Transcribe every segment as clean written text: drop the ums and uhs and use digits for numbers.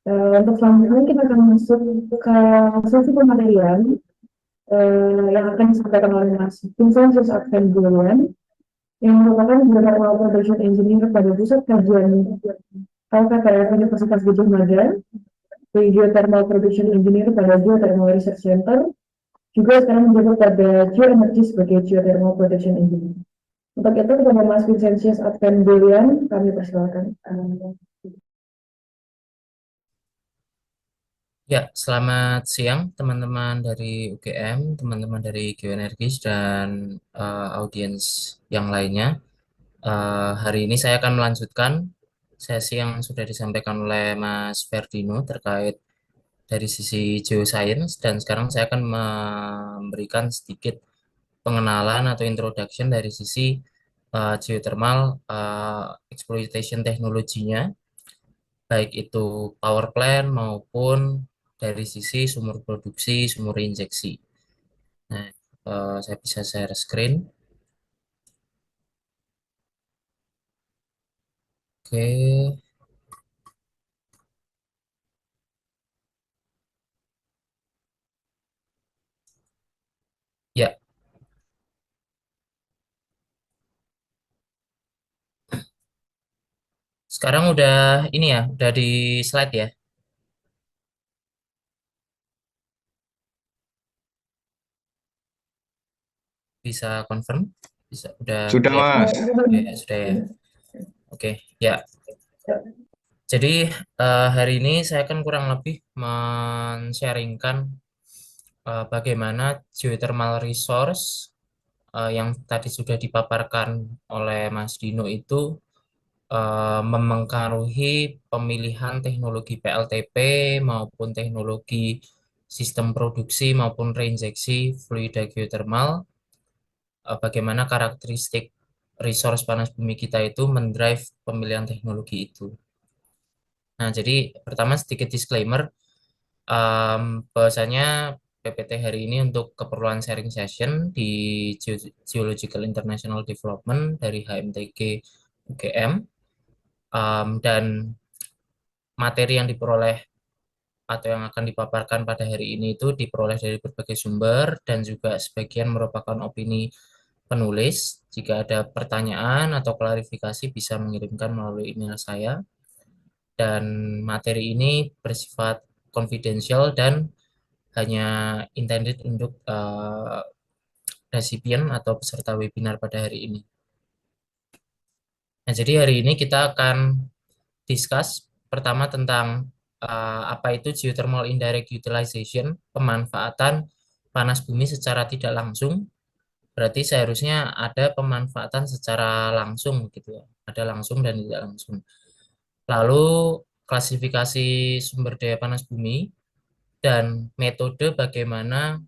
Untuk selanjutnya kita akan masuk ke sesi pematerian yang akan disampaikan oleh Mas Vincent Advan Julian yang merupakan General Production Engineer pada Pusat Kajian LPTF Universitas Gadjah Mada, Geothermal Production Engineer pada Geothermal Research Center, juga sekarang menjabat pada Geoenergy sebagai Geothermal Production Engineer. Untuk itu kepada Mas Vincentius Advan Julian, kami persilakan. Ya, selamat siang teman-teman dari UGM, teman-teman dari Geoenergis dan audiens yang lainnya. Hari ini saya akan melanjutkan sesi yang sudah disampaikan oleh Mas Ferdino terkait dari sisi geoscience dan sekarang saya akan memberikan sedikit pengenalan atau introduction dari sisi geothermal exploitation teknologinya, baik itu power plant maupun dari sisi sumur produksi, sumur injeksi. Nah, saya bisa share screen. Oke, ya, sekarang udah ini ya, udah di slide ya, bisa confirm, bisa udah Sudah, kelihatan. Mas. Ya, sudah ya. Oke, ya. Jadi hari ini saya akan kurang lebih men-sharingkan bagaimana geothermal resource yang tadi sudah dipaparkan oleh Mas Dino itu memengaruhi pemilihan teknologi PLTP maupun teknologi sistem produksi maupun reinjeksi fluida geothermal, bagaimana karakteristik resource panas bumi kita itu mendrive pemilihan teknologi itu. Nah, jadi pertama sedikit disclaimer, bahwasanya PPT hari ini untuk keperluan sharing session di Geological International Development dari HMTG UGM, dan materi yang diperoleh atau yang akan dipaparkan pada hari ini itu diperoleh dari berbagai sumber dan juga sebagian merupakan opini penulis. Jika ada pertanyaan atau klarifikasi bisa mengirimkan melalui email saya. Dan materi ini bersifat confidential dan hanya intended untuk resipien atau peserta webinar pada hari ini. Nah, jadi hari ini kita akan discuss pertama tentang apa itu geothermal indirect utilization, pemanfaatan panas bumi secara tidak langsung. Berarti seharusnya ada pemanfaatan secara langsung gitu ya. Ada langsung dan tidak langsung. Lalu klasifikasi sumber daya panas bumi dan metode bagaimana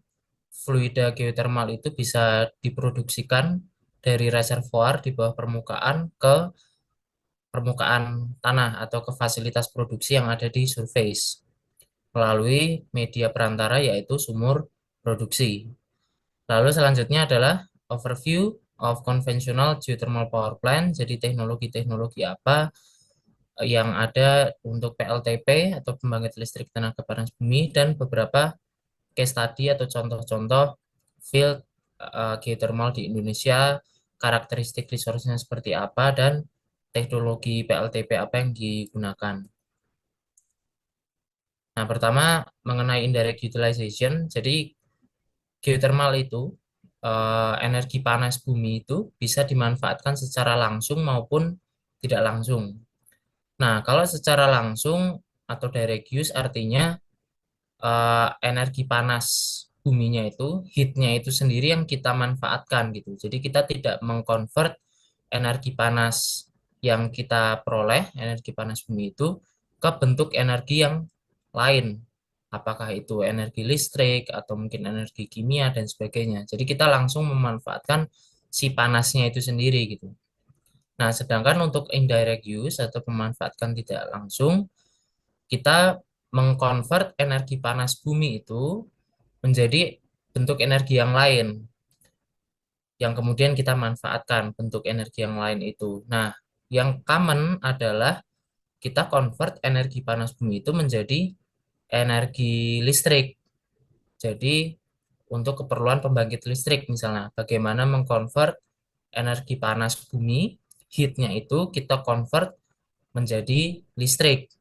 fluida geotermal itu bisa diproduksikan dari reservoir di bawah permukaan ke permukaan tanah atau ke fasilitas produksi yang ada di surface melalui media perantara yaitu sumur produksi. Lalu selanjutnya adalah overview of conventional geothermal power plant. Jadi teknologi-teknologi apa yang ada untuk PLTP atau pembangkit listrik tenaga panas bumi dan beberapa case study atau contoh-contoh field geothermal di Indonesia, karakteristik resource-nya seperti apa dan teknologi PLTP apa yang digunakan. Nah, pertama mengenai indirect utilization. Jadi geothermal itu energi panas bumi itu bisa dimanfaatkan secara langsung maupun tidak langsung. Nah, kalau secara langsung atau direct use artinya energi panas buminya itu, heatnya itu sendiri yang kita manfaatkan gitu. Jadi kita tidak mengkonvert energi panas yang kita peroleh, energi panas bumi itu, ke bentuk energi yang lain. Apakah itu energi listrik atau mungkin energi kimia dan sebagainya. Jadi kita langsung memanfaatkan si panasnya itu sendiri gitu. Nah, sedangkan untuk indirect use atau memanfaatkan tidak langsung, kita mengkonvert energi panas bumi itu menjadi bentuk energi yang lain, yang kemudian kita manfaatkan bentuk energi yang lain itu. Nah, yang common adalah kita convert energi panas bumi itu menjadi energi listrik. Jadi untuk keperluan pembangkit listrik misalnya, bagaimana mengkonvert energi panas bumi, heatnya itu kita convert menjadi listrik.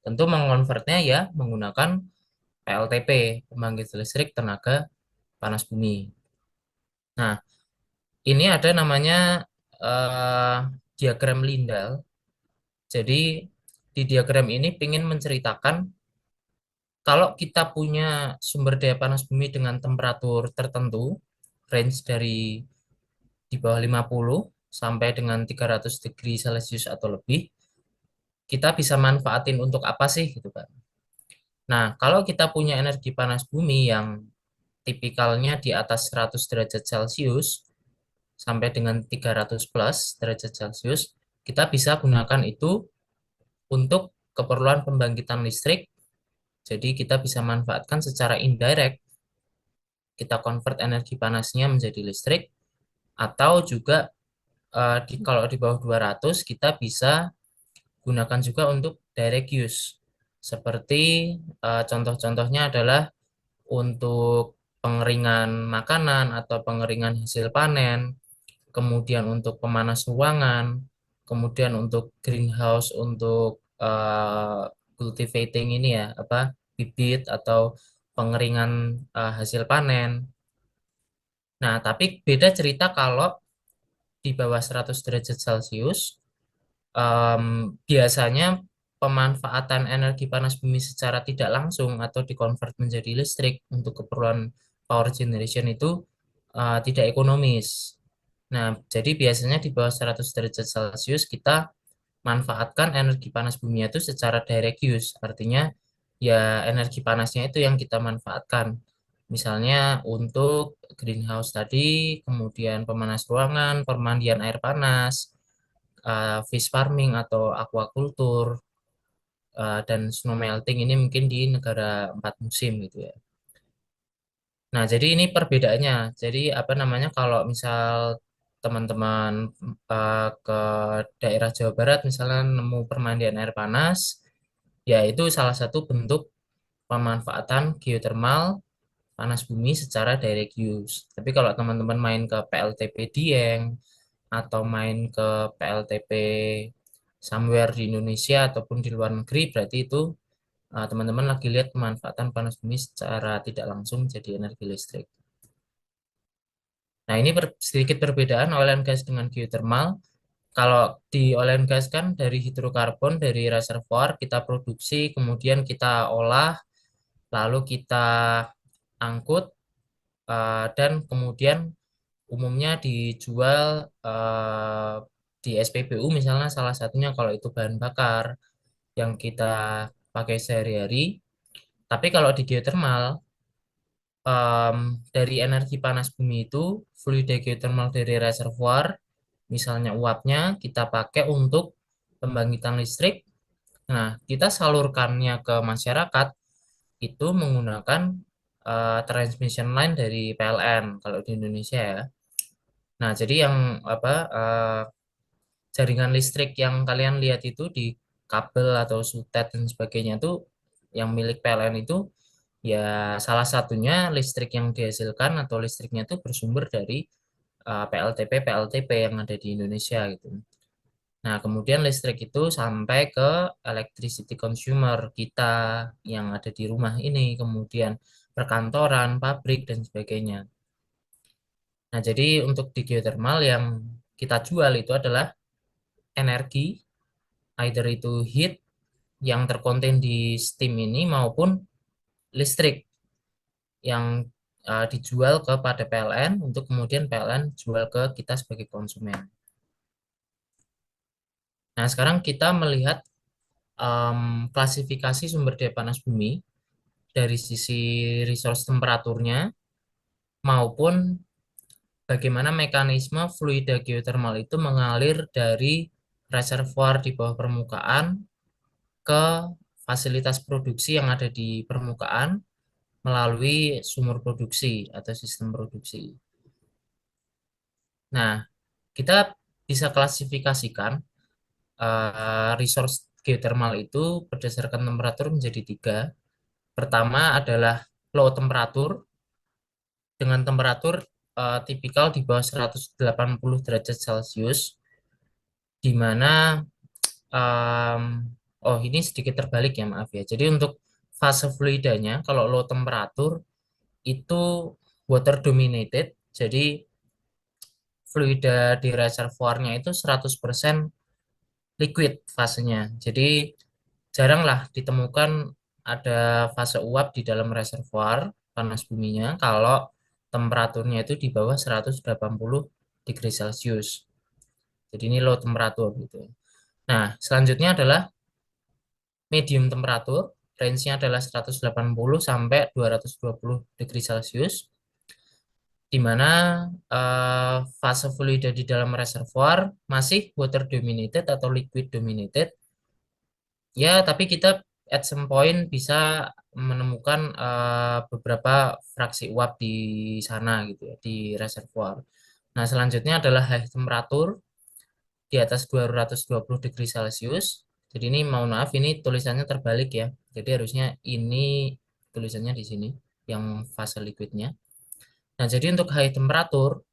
Tentu mengkonvertnya ya menggunakan PLTP, pembangkit listrik tenaga panas bumi. Nah, ini ada namanya eh, diagram Lindal. Jadi di diagram ini ingin menceritakan kalau kita punya sumber daya panas bumi dengan temperatur tertentu, range dari di bawah 50 sampai dengan 300 degree Celcius atau lebih, kita bisa manfaatin untuk apa sih gitu kan. Nah, kalau kita punya energi panas bumi yang tipikalnya di atas 100 derajat Celcius sampai dengan 300 plus derajat Celcius, kita bisa gunakan itu untuk keperluan pembangkitan listrik. Jadi kita bisa manfaatkan secara indirect, kita convert energi panasnya menjadi listrik, atau juga kalau di bawah 200 kita bisa gunakan juga untuk direct use. Seperti contoh-contohnya adalah untuk pengeringan makanan atau pengeringan hasil panen, kemudian untuk pemanas ruangan, kemudian untuk greenhouse untuk cultivating ini ya, apa bibit atau pengeringan hasil panen. Nah, tapi beda cerita kalau di bawah 100 derajat Celcius, biasanya pemanfaatan energi panas bumi secara tidak langsung atau dikonvert menjadi listrik untuk keperluan power generation itu tidak ekonomis. Nah, jadi biasanya di bawah 100 derajat Celcius kita manfaatkan energi panas bumi itu secara direct use. Artinya ya energi panasnya itu yang kita manfaatkan. Misalnya untuk greenhouse tadi, kemudian pemanas ruangan, pemandian air panas, fish farming atau aquaculture, dan snow melting ini mungkin di negara 4 musim gitu ya. Nah, jadi ini perbedaannya. Jadi apa namanya kalau misal teman-teman ke daerah Jawa Barat misalnya nemu pemandian air panas, ya itu salah satu bentuk pemanfaatan geothermal panas bumi secara direct use. Tapi kalau teman-teman main ke PLTP Dieng atau main ke PLTP somewhere di Indonesia ataupun di luar negeri, berarti itu teman-teman lagi lihat pemanfaatan panas bumi secara tidak langsung jadi energi listrik. Nah, ini sedikit perbedaan oil and gas dengan geothermal. Kalau di oil and gas kan dari hidrokarbon, dari reservoir kita produksi, kemudian kita olah, lalu kita angkut, dan kemudian umumnya dijual di SPBU misalnya salah satunya kalau itu bahan bakar yang kita pakai sehari-hari. Tapi kalau di geothermal, dari energi panas bumi itu, fluida geothermal dari reservoir, misalnya uapnya, kita pakai untuk pembangkitan listrik. Nah, kita salurkannya ke masyarakat itu menggunakan transmission line dari PLN kalau di Indonesia ya. Nah, jadi yang apa jaringan listrik yang kalian lihat itu di kabel atau sutet dan sebagainya itu yang milik PLN itu ya salah satunya listrik yang dihasilkan atau listriknya itu bersumber dari PLTP yang ada di Indonesia gitu. Nah, kemudian listrik itu sampai ke electricity consumer kita yang ada di rumah ini, kemudian perkantoran, pabrik, dan sebagainya. Nah, jadi untuk di geothermal yang kita jual itu adalah energi, either itu heat yang terkonten di steam ini maupun listrik yang dijual kepada PLN untuk kemudian PLN jual ke kita sebagai konsumen. Nah, sekarang kita melihat klasifikasi sumber daya panas bumi dari sisi resource temperaturnya maupun bagaimana mekanisme fluida geothermal itu mengalir dari reservoir di bawah permukaan ke fasilitas produksi yang ada di permukaan melalui sumur produksi atau sistem produksi. Nah, kita bisa klasifikasikan resource geothermal itu berdasarkan temperatur menjadi tiga. Pertama adalah low temperatur dengan temperatur tipikal di bawah 180 derajat Celcius, di mana em, oh ini sedikit terbalik ya maaf ya. Jadi untuk fase fluidanya kalau low temperatur itu water dominated, jadi fluida di reservoirnya itu 100% liquid fasenya. Jadi jaranglah ditemukan ada fase uap di dalam reservoir panas buminya kalau temperaturnya itu di bawah 180 degree Celcius. Jadi ini low temperatur gitu. Nah, selanjutnya adalah medium temperatur, range-nya adalah 180 sampai 220 degree Celcius, di mana fase fluida di dalam reservoir masih water dominated atau liquid dominated. Ya, tapi kita at some point bisa menemukan beberapa fraksi uap di sana gitu ya, di reservoir. Nah, selanjutnya adalah high temperatur di atas 220 degree Celcius. Jadi ini mohon maaf ini tulisannya terbalik ya. Jadi harusnya ini tulisannya di sini yang fase liquidnya. Nah, jadi untuk high temperatur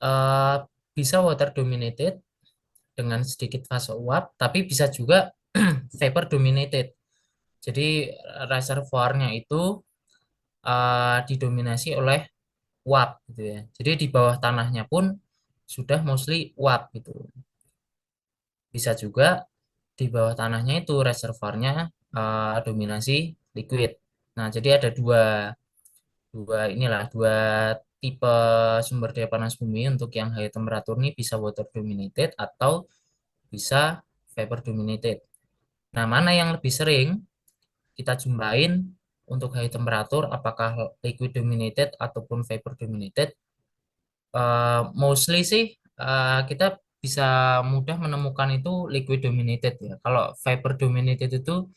eh, bisa water dominated dengan sedikit fase uap, tapi bisa juga vapor dominated. Jadi reservoirnya itu didominasi oleh uap gitu ya. Jadi di bawah tanahnya pun sudah mostly uap gitu. Bisa juga di bawah tanahnya itu reservoirnya dominasi liquid. Nah, jadi ada dua tipe sumber daya panas bumi untuk yang high temperatur ini bisa water dominated atau bisa vapor dominated. Nah, mana yang lebih sering kita jumpain untuk high temperatur, apakah liquid dominated ataupun vapor dominated? Mostly sih kita bisa mudah menemukan itu liquid dominated ya. Kalau vapor dominated itu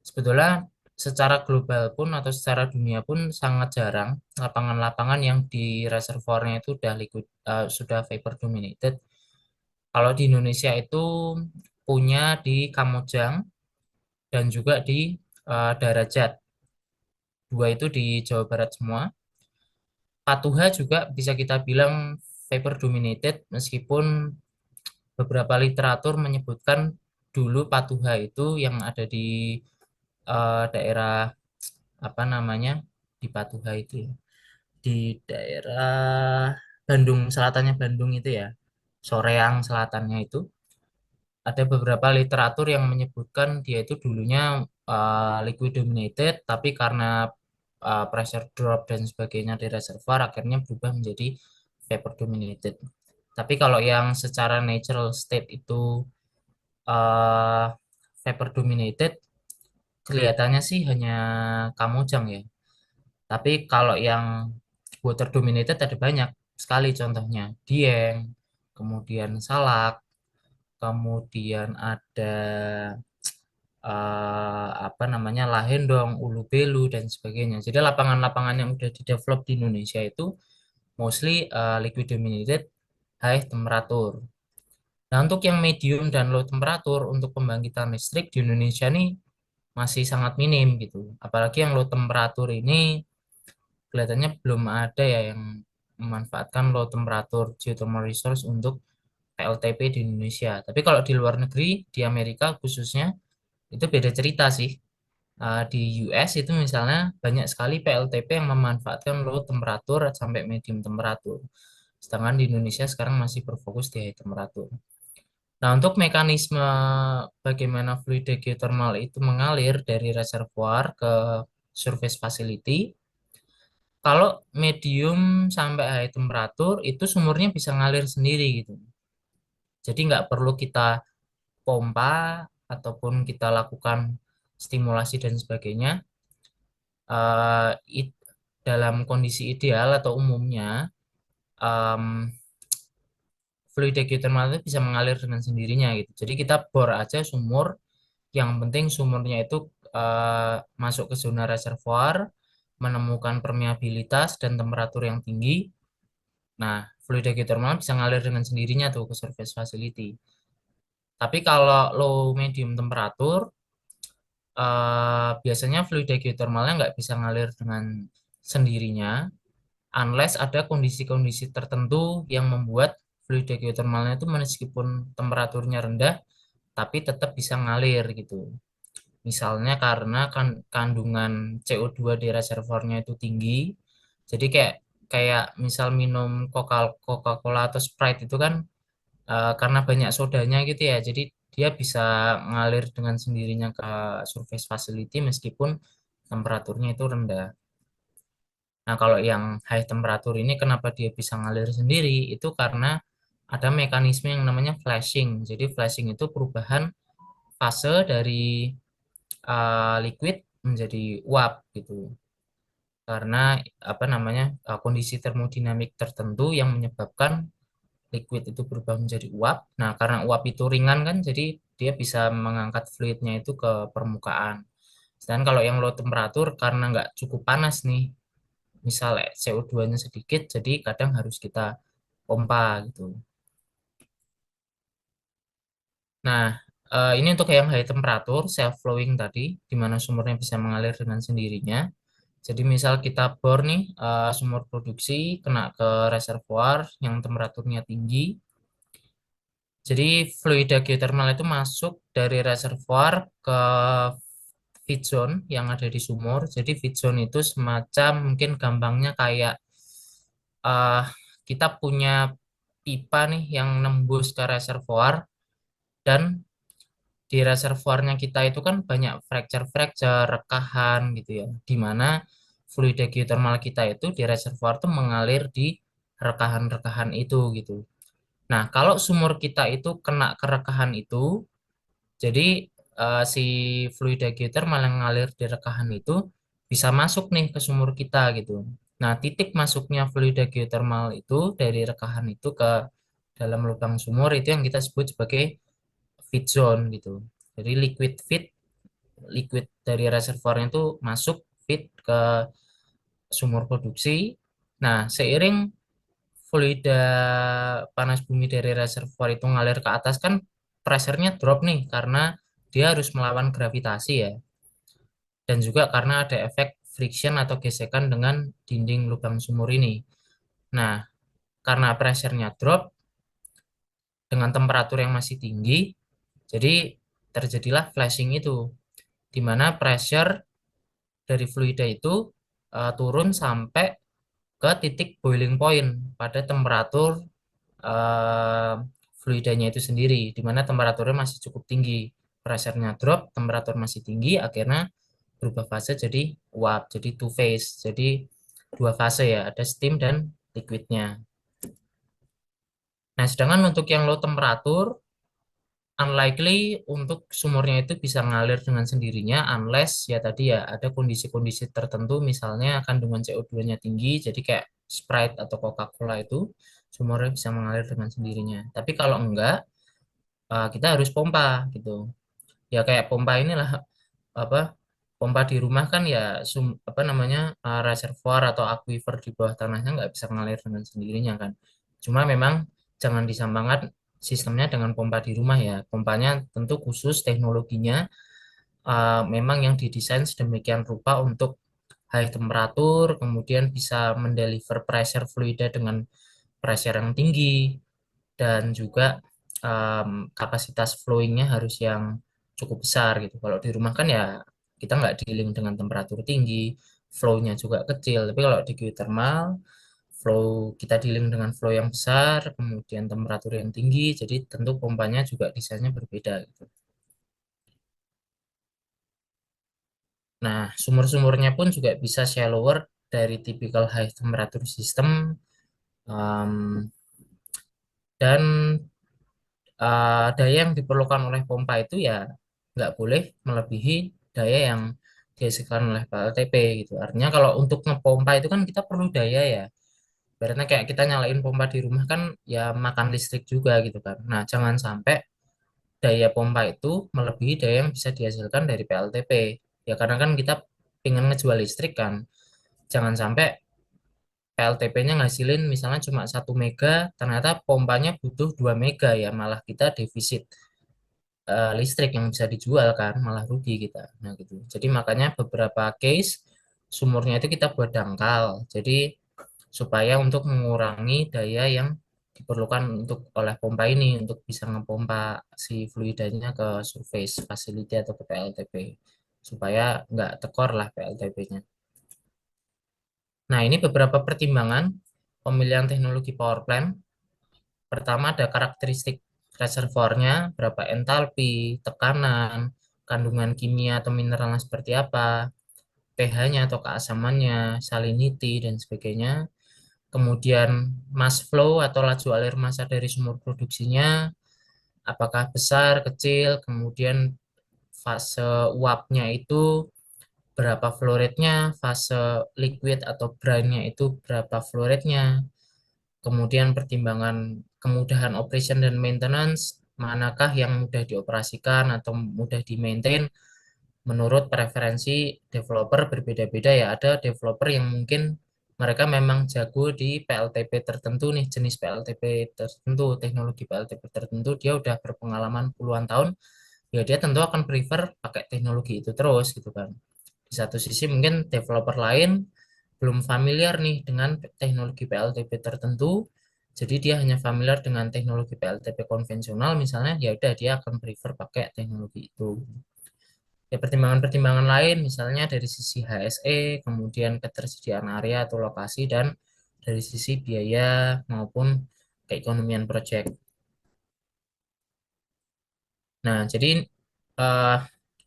sebetulnya secara global pun atau secara dunia pun sangat jarang lapangan-lapangan yang di reservoirnya itu udah liquid sudah vapor dominated. Kalau di Indonesia itu punya di Kamojang dan juga di Darajat. Dua itu di Jawa Barat semua. Patuha juga bisa kita bilang vapor dominated meskipun beberapa literatur menyebutkan dulu Patuha itu yang ada di daerah apa namanya di Patuha itu ya, di daerah Bandung selatannya Bandung itu ya, Soreang selatannya itu ada beberapa literatur yang menyebutkan dia itu dulunya liquid dominated tapi karena pressure drop dan sebagainya di reservoir akhirnya berubah menjadi vapor dominated. Tapi kalau yang secara natural state itu uh, vapor dominated kelihatannya sih hanya Kamojang ya. Tapi kalau yang water dominated ada banyak sekali contohnya. Dieng, kemudian Salak, kemudian ada apa namanya Lahendong, Ulu Belu dan sebagainya. Jadi lapangan-lapangan yang udah di-develop di Indonesia itu mostly liquid dominated high temperatur. Nah, untuk yang medium dan low temperatur untuk pembangkitan listrik di Indonesia nih masih sangat minim gitu. Apalagi yang low temperatur ini kelihatannya belum ada ya yang memanfaatkan low temperatur geothermal resource untuk PLTP di Indonesia. Tapi kalau di luar negeri, di Amerika khususnya, itu beda cerita sih. Di US itu misalnya banyak sekali PLTP yang memanfaatkan low temperatur sampai medium temperatur. Sedangkan di Indonesia sekarang masih berfokus di high temperatur. Nah, untuk mekanisme bagaimana fluida geothermal itu mengalir dari reservoir ke surface facility, kalau medium sampai high temperatur itu sumurnya bisa ngalir sendiri gitu. Jadi nggak perlu kita pompa ataupun kita lakukan stimulasi dan sebagainya. Eh, it- Dalam kondisi ideal atau umumnya em, fluida geothermal itu bisa mengalir dengan sendirinya gitu. Jadi kita bor aja sumur, yang penting sumurnya itu masuk ke zona reservoir, menemukan permeabilitas dan temperatur yang tinggi. Nah, fluida geothermal bisa ngalir dengan sendirinya tuh ke surface facility. Tapi kalau low medium temperatur, biasanya fluida geothermalnya nggak bisa ngalir dengan sendirinya, unless ada kondisi-kondisi tertentu yang membuat fluida geothermalnya itu meskipun temperaturnya rendah, tapi tetap bisa ngalir gitu. Misalnya karena kandungan CO2 di reservoirnya itu tinggi, jadi kayak kayak misal minum Coca-Cola atau Sprite itu kan karena banyak sodanya gitu ya, jadi dia bisa ngalir dengan sendirinya ke surface facility meskipun temperaturnya itu rendah. Nah, kalau yang high temperatur ini kenapa dia bisa ngalir sendiri? Itu karena ada mekanisme yang namanya flashing. Jadi flashing itu perubahan fase dari liquid menjadi uap gitu. Karena apa namanya kondisi termodinamik tertentu yang menyebabkan liquid itu berubah menjadi uap. Nah, karena uap itu ringan kan, jadi dia bisa mengangkat fluidnya itu ke permukaan. Sedangkan kalau yang low temperatur karena nggak cukup panas nih, misalnya CO2-nya sedikit, jadi kadang harus kita pompa gitu. Nah, ini untuk yang high temperatur, self flowing tadi, di mana sumurnya bisa mengalir dengan sendirinya. Jadi misal kita bor nih sumur produksi kena ke reservoir yang temperaturnya tinggi. Jadi fluida geothermal itu masuk dari reservoir ke feed zone yang ada di sumur. Jadi feed zone itu semacam mungkin gampangnya kayak eh kita punya pipa nih yang nembus ke reservoir dan di reservoirnya kita itu kan banyak fracture-fracture, rekahan gitu ya. Di mana fluida geothermal kita itu di reservoir tuh mengalir di rekahan-rekahan itu gitu. Nah, kalau sumur kita itu kena kerekahan itu, jadi si fluida geothermal yang ngalir di rekahan itu bisa masuk nih ke sumur kita gitu. Nah, titik masuknya fluida geothermal itu dari rekahan itu ke dalam lubang sumur itu yang kita sebut sebagai feed zone gitu. Jadi liquid dari reservoirnya itu masuk feed ke sumur produksi. Nah, seiring fluida panas bumi dari reservoir itu ngalir ke atas kan pressure-nya drop nih karena dia harus melawan gravitasi ya. Dan juga karena ada efek friction atau gesekan dengan dinding lubang sumur ini. Nah, karena pressure-nya drop dengan temperatur yang masih tinggi, jadi terjadilah flashing itu, di mana pressure dari fluida itu turun sampai ke titik boiling point pada temperatur eh, fluidanya itu sendiri, di mana temperaturnya masih cukup tinggi. Pressure-nya drop, temperatur masih tinggi, akhirnya berubah fase jadi uap, jadi two phase, jadi dua fase ya, ada steam dan liquidnya. Nah, sedangkan untuk yang low temperatur, unlikely untuk sumurnya itu bisa ngalir dengan sendirinya, unless ya tadi ya ada kondisi-kondisi tertentu, misalnya kandungan CO2-nya tinggi, jadi kayak Sprite atau Coca-Cola itu sumurnya bisa mengalir dengan sendirinya. Tapi kalau enggak, kita harus pompa gitu. Ya kayak pompa inilah apa pompa di rumah kan ya apa namanya reservoir atau aquifer di bawah tanahnya nggak bisa mengalir dengan sendirinya kan. Cuma memang jangan disamakan sistemnya dengan pompa di rumah ya. Pompanya tentu khusus teknologinya memang yang didesain sedemikian rupa untuk high temperatur, kemudian bisa mendeliver pressure fluida dengan pressure yang tinggi dan juga kapasitas flowingnya harus yang cukup besar gitu. Kalau di rumah kan ya kita nggak dealing dengan temperatur tinggi, flow-nya juga kecil. Tapi kalau di geothermal, flow kita dealing dengan flow yang besar, kemudian temperatur yang tinggi, jadi tentu pompanya juga desainnya berbeda gitu. Nah, sumur-sumurnya pun juga bisa shallower dari typical high temperature system um, dan daya yang diperlukan oleh pompa itu ya nggak boleh melebihi daya yang dihasilkan oleh PLTP gitu. Artinya kalau untuk ngepompa itu kan kita perlu daya ya. Berarti kayak kita nyalain pompa di rumah kan ya makan listrik juga gitu kan. Nah, jangan sampai daya pompa itu melebihi daya yang bisa dihasilkan dari PLTP. Ya karena kan kita pengen ngejual listrik kan. Jangan sampai PLTP-nya ngasilin misalnya cuma 1 mega, ternyata pompanya butuh 2 mega ya, malah kita defisit. listrik yang bisa dijual kan, malah rugi kita. Nah gitu. Jadi makanya beberapa case sumurnya itu kita buat dangkal. Jadi supaya untuk mengurangi daya yang diperlukan untuk oleh pompa ini untuk bisa ngepompa si fluidanya ke surface facility atau ke PLTP supaya nggak tekor lah PLTP-nya. Nah, ini beberapa pertimbangan pemilihan teknologi power plant. Pertama ada karakteristik reservoirnya, berapa entalpi, tekanan, kandungan kimia atau mineralnya seperti apa, pH-nya atau keasamannya, salinity, dan sebagainya. Kemudian mass flow atau laju alir massa dari sumur produksinya, apakah besar, kecil, kemudian fase uapnya itu berapa flow rate-nya, fase liquid atau brine-nya itu berapa flow rate-nya, kemudian pertimbangan kemudahan operation dan maintenance, manakah yang mudah dioperasikan atau mudah di-maintain menurut preferensi developer berbeda-beda ya. Ada developer yang mungkin mereka memang jago di PLTP tertentu nih, jenis PLTP tertentu, teknologi PLTP tertentu, dia udah berpengalaman puluhan tahun, ya dia tentu akan prefer pakai teknologi itu terus gitu kan. Di satu sisi mungkin developer lain belum familiar nih dengan teknologi PLTP tertentu, jadi dia hanya familiar dengan teknologi PLTP konvensional misalnya, ya udah dia akan prefer pakai teknologi itu. Ya pertimbangan-pertimbangan lain misalnya dari sisi HSE, kemudian ketersediaan area atau lokasi dan dari sisi biaya maupun keekonomian proyek. Nah, jadi eh,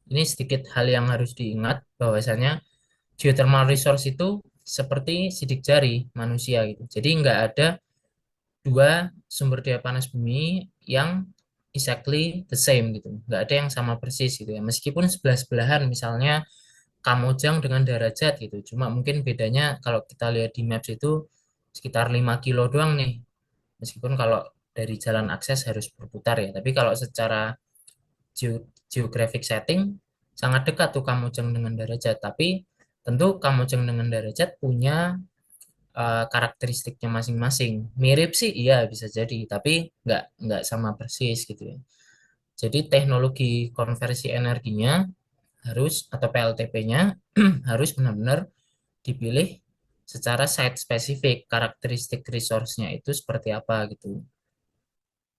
ini sedikit hal yang harus diingat bahwasanya geothermal resource itu seperti sidik jari manusia gitu. Jadi nggak ada dua sumber daya panas bumi yang exactly the same gitu. Nggak ada yang sama persis gitu ya. Meskipun sebelah-sebelahan misalnya Kamojang dengan Darajat gitu. Cuma mungkin bedanya kalau kita lihat di Maps itu sekitar 5 kilo doang nih. Meskipun kalau dari jalan akses harus berputar ya. Tapi kalau secara geographic setting sangat dekat tuh Kamojang dengan Darajat. Tapi tentu Kamojang dengan Darajat punya karakteristiknya masing-masing. Mirip sih iya bisa jadi, tapi nggak sama persis gitu ya. Jadi teknologi konversi energinya harus atau PLTP-nya harus benar-benar dipilih secara site spesifik, karakteristik resource-nya itu seperti apa gitu.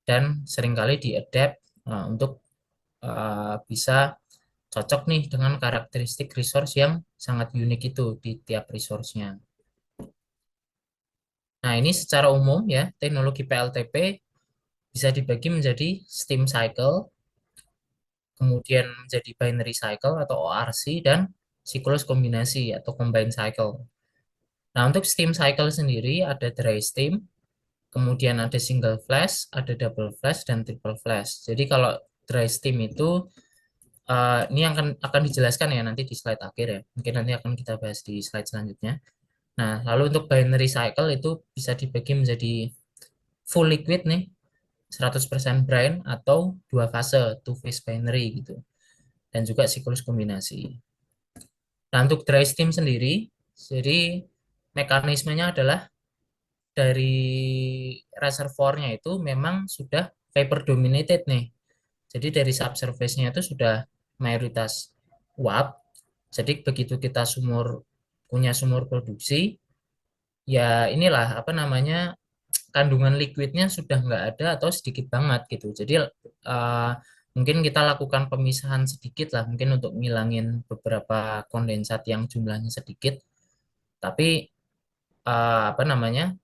Dan seringkali diadapt untuk bisa cocok nih dengan karakteristik resource yang sangat unik itu di tiap resource-nya. Nah, ini secara umum ya, teknologi PLTP bisa dibagi menjadi steam cycle, kemudian menjadi binary cycle atau ORC, dan siklus kombinasi atau combined cycle. Nah, untuk steam cycle sendiri ada dry steam, kemudian ada single flash, ada double flash, dan triple flash. Jadi kalau dry steam itu ini akan dijelaskan ya nanti di slide akhir ya. Mungkin nanti akan kita bahas di slide selanjutnya. Nah, lalu untuk binary cycle itu bisa dibagi menjadi full liquid nih, 100% brine atau dua fase, two phase binary gitu. Dan juga siklus kombinasi. Nah, untuk dry steam sendiri, jadi mekanismenya adalah dari reservoirnya itu memang sudah vapor dominated nih. Jadi dari subsurface-nya itu sudah mayoritas uap. Jadi begitu kita punya sumur produksi, ya inilah apa namanya kandungan liquidnya sudah nggak ada atau sedikit banget gitu. Jadi eh, mungkin kita lakukan pemisahan sedikit lah, mungkin untuk ngilangin beberapa kondensat yang jumlahnya sedikit. Tapi apa namanya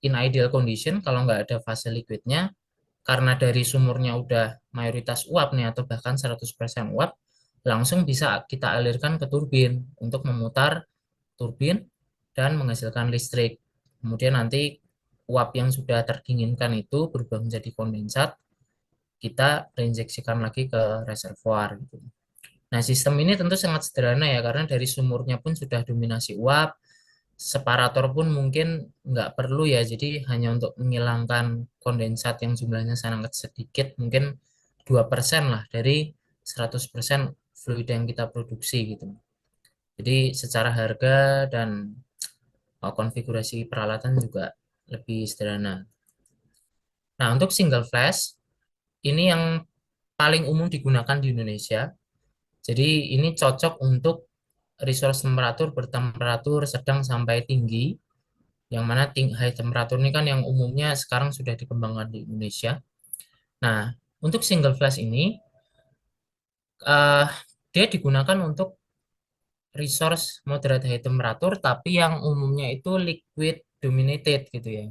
in ideal condition kalau nggak ada fase liquidnya, karena dari sumurnya udah mayoritas uap nih atau bahkan 100% uap, langsung bisa kita alirkan ke turbin untuk memutar turbin dan menghasilkan listrik. Kemudian nanti uap yang sudah terdinginkan itu berubah menjadi kondensat, kita reinjeksikan lagi ke reservoir gitu. Nah, sistem ini tentu sangat sederhana ya, karena dari sumurnya pun sudah dominasi uap, separator pun mungkin nggak perlu ya, jadi hanya untuk menghilangkan kondensat yang jumlahnya sangat sedikit, mungkin 2% lah dari 100% fluid yang kita produksi gitu. Jadi secara harga dan konfigurasi peralatan juga lebih sederhana. Nah, untuk single flash, ini yang paling umum digunakan di Indonesia. Jadi ini cocok untuk resource temperatur bertemperatur sedang sampai tinggi, yang mana high temperatur ini kan yang umumnya sekarang sudah dikembangkan di Indonesia. Nah, untuk single flash ini eh, dia digunakan untuk resource moderate high temperatur, tapi yang umumnya itu liquid dominated gitu ya.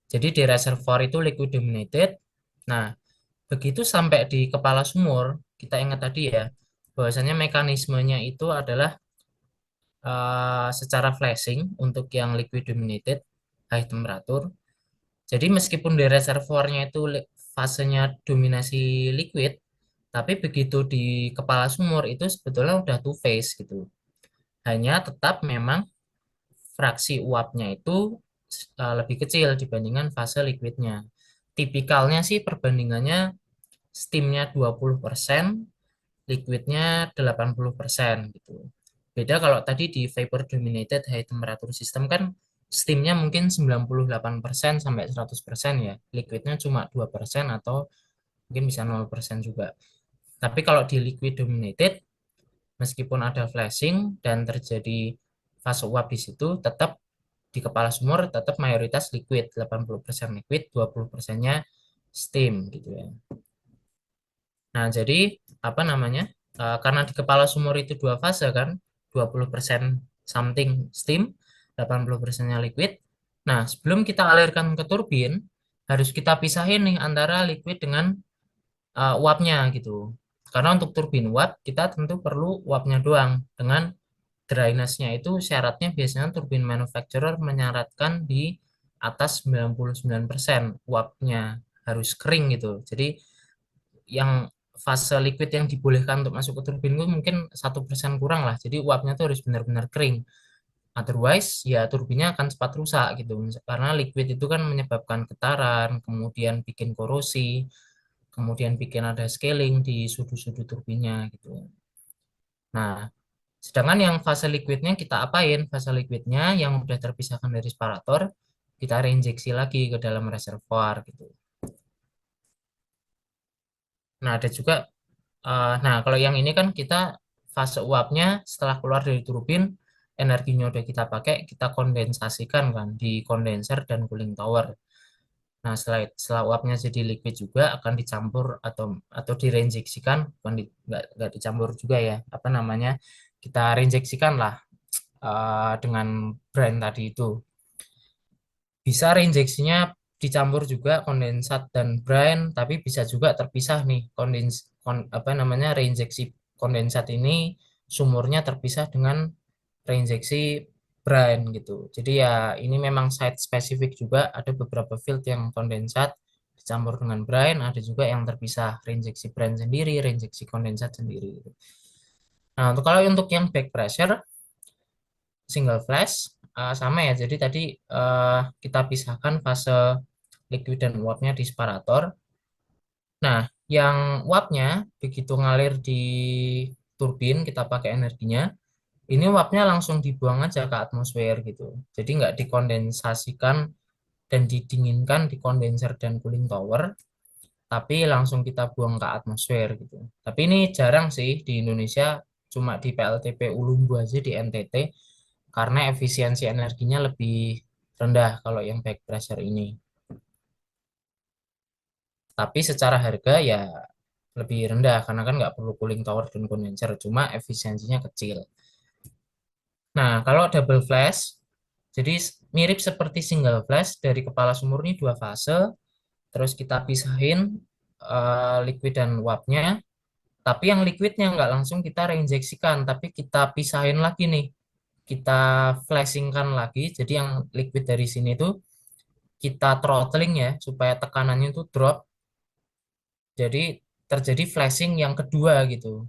Jadi di reservoir itu liquid dominated. Nah, begitu sampai di kepala sumur, kita ingat tadi ya, bahwasanya mekanismenya itu adalah secara flashing untuk yang liquid dominated high temperatur. Jadi meskipun di reservoirnya itu fasenya dominasi liquid, tapi begitu di kepala sumur itu sebetulnya udah two phase gitu. Hanya tetap memang fraksi uapnya itu lebih kecil dibandingkan fase liquidnya. Tipikalnya sih perbandingannya steamnya 20%, liquidnya 80% gitu. Beda kalau tadi di vapor dominated high temperature system kan steamnya mungkin 98% sampai 100% ya. Liquidnya cuma 2% atau mungkin bisa 0% juga. Tapi kalau di liquid dominated, meskipun ada flashing dan terjadi fase uap di situ, tetap di kepala sumur tetap mayoritas liquid, 80% liquid, 20%-nya steam gitu ya. Nah, jadi apa namanya? Karena di kepala sumur itu dua fase kan, 20% something steam, 80%-nya liquid. Nah, sebelum kita alirkan ke turbin, harus kita pisahin nih antara liquid dengan uapnya gitu. Karena untuk turbin uap, kita tentu perlu uapnya doang. Dengan dryness-nya itu syaratnya biasanya turbin manufacturer menyaratkan di atas 99% uapnya harus kering gitu. Jadi yang fase liquid yang dibolehkan untuk masuk ke turbin itu mungkin 1% kurang lah. Jadi uapnya tuh harus benar-benar kering. Otherwise, ya turbinnya akan cepat rusak gitu. Karena liquid itu kan menyebabkan getaran, kemudian bikin korosi, kemudian bikin ada scaling di sudut-sudut turbinnya gitu. Nah, sedangkan yang fase liquidnya kita apain? Fase liquidnya yang udah terpisahkan dari separator, kita reinjeksi lagi ke dalam reservoir gitu. Nah, ada juga nah, kalau yang ini kan kita fase uapnya setelah keluar dari turbin, energinya udah kita pakai, kita kondensasikan kan di kondenser dan cooling tower. Nah, setelah uapnya jadi liquid juga akan dicampur atau direinjeksikan, bukan nggak dicampur juga ya, apa namanya? Kita reinjeksikan lah dengan brand tadi itu. Bisa reinjeksinya dicampur juga kondensat dan brine, tapi bisa juga terpisah nih apa namanya reinjeksi kondensat ini sumurnya terpisah dengan reinjeksi brine gitu. Jadi ya ini memang site spesifik juga ada beberapa field yang kondensat dicampur dengan brine, ada juga yang terpisah reinjeksi brine sendiri, reinjeksi kondensat sendiri gitu. Nah, kalau untuk yang back pressure single flash sama ya. Jadi tadi kita pisahkan fase liquid dan uapnya di separator. Nah, yang uapnya begitu ngalir di turbin, kita pakai energinya, ini uapnya langsung dibuang aja ke atmosfer gitu. Jadi nggak dikondensasikan dan didinginkan di kondenser dan cooling tower, tapi langsung kita buang ke atmosfer gitu. Tapi ini jarang sih di Indonesia, cuma di PLTP Ulumbu aja di NTT, karena efisiensi energinya lebih rendah kalau yang back pressure ini. Tapi secara harga ya lebih rendah karena kan nggak perlu cooling tower dan condenser, cuma efisiensinya kecil. Nah, kalau double flash, jadi mirip seperti single flash dari kepala sumur ini dua fase, terus kita pisahin liquid dan uapnya, tapi yang liquidnya nggak langsung kita reinjeksikan, tapi kita pisahin lagi nih, kita flashingkan lagi, jadi yang liquid dari sini tuh kita throttling ya supaya tekanannya itu drop, jadi terjadi flashing yang kedua gitu,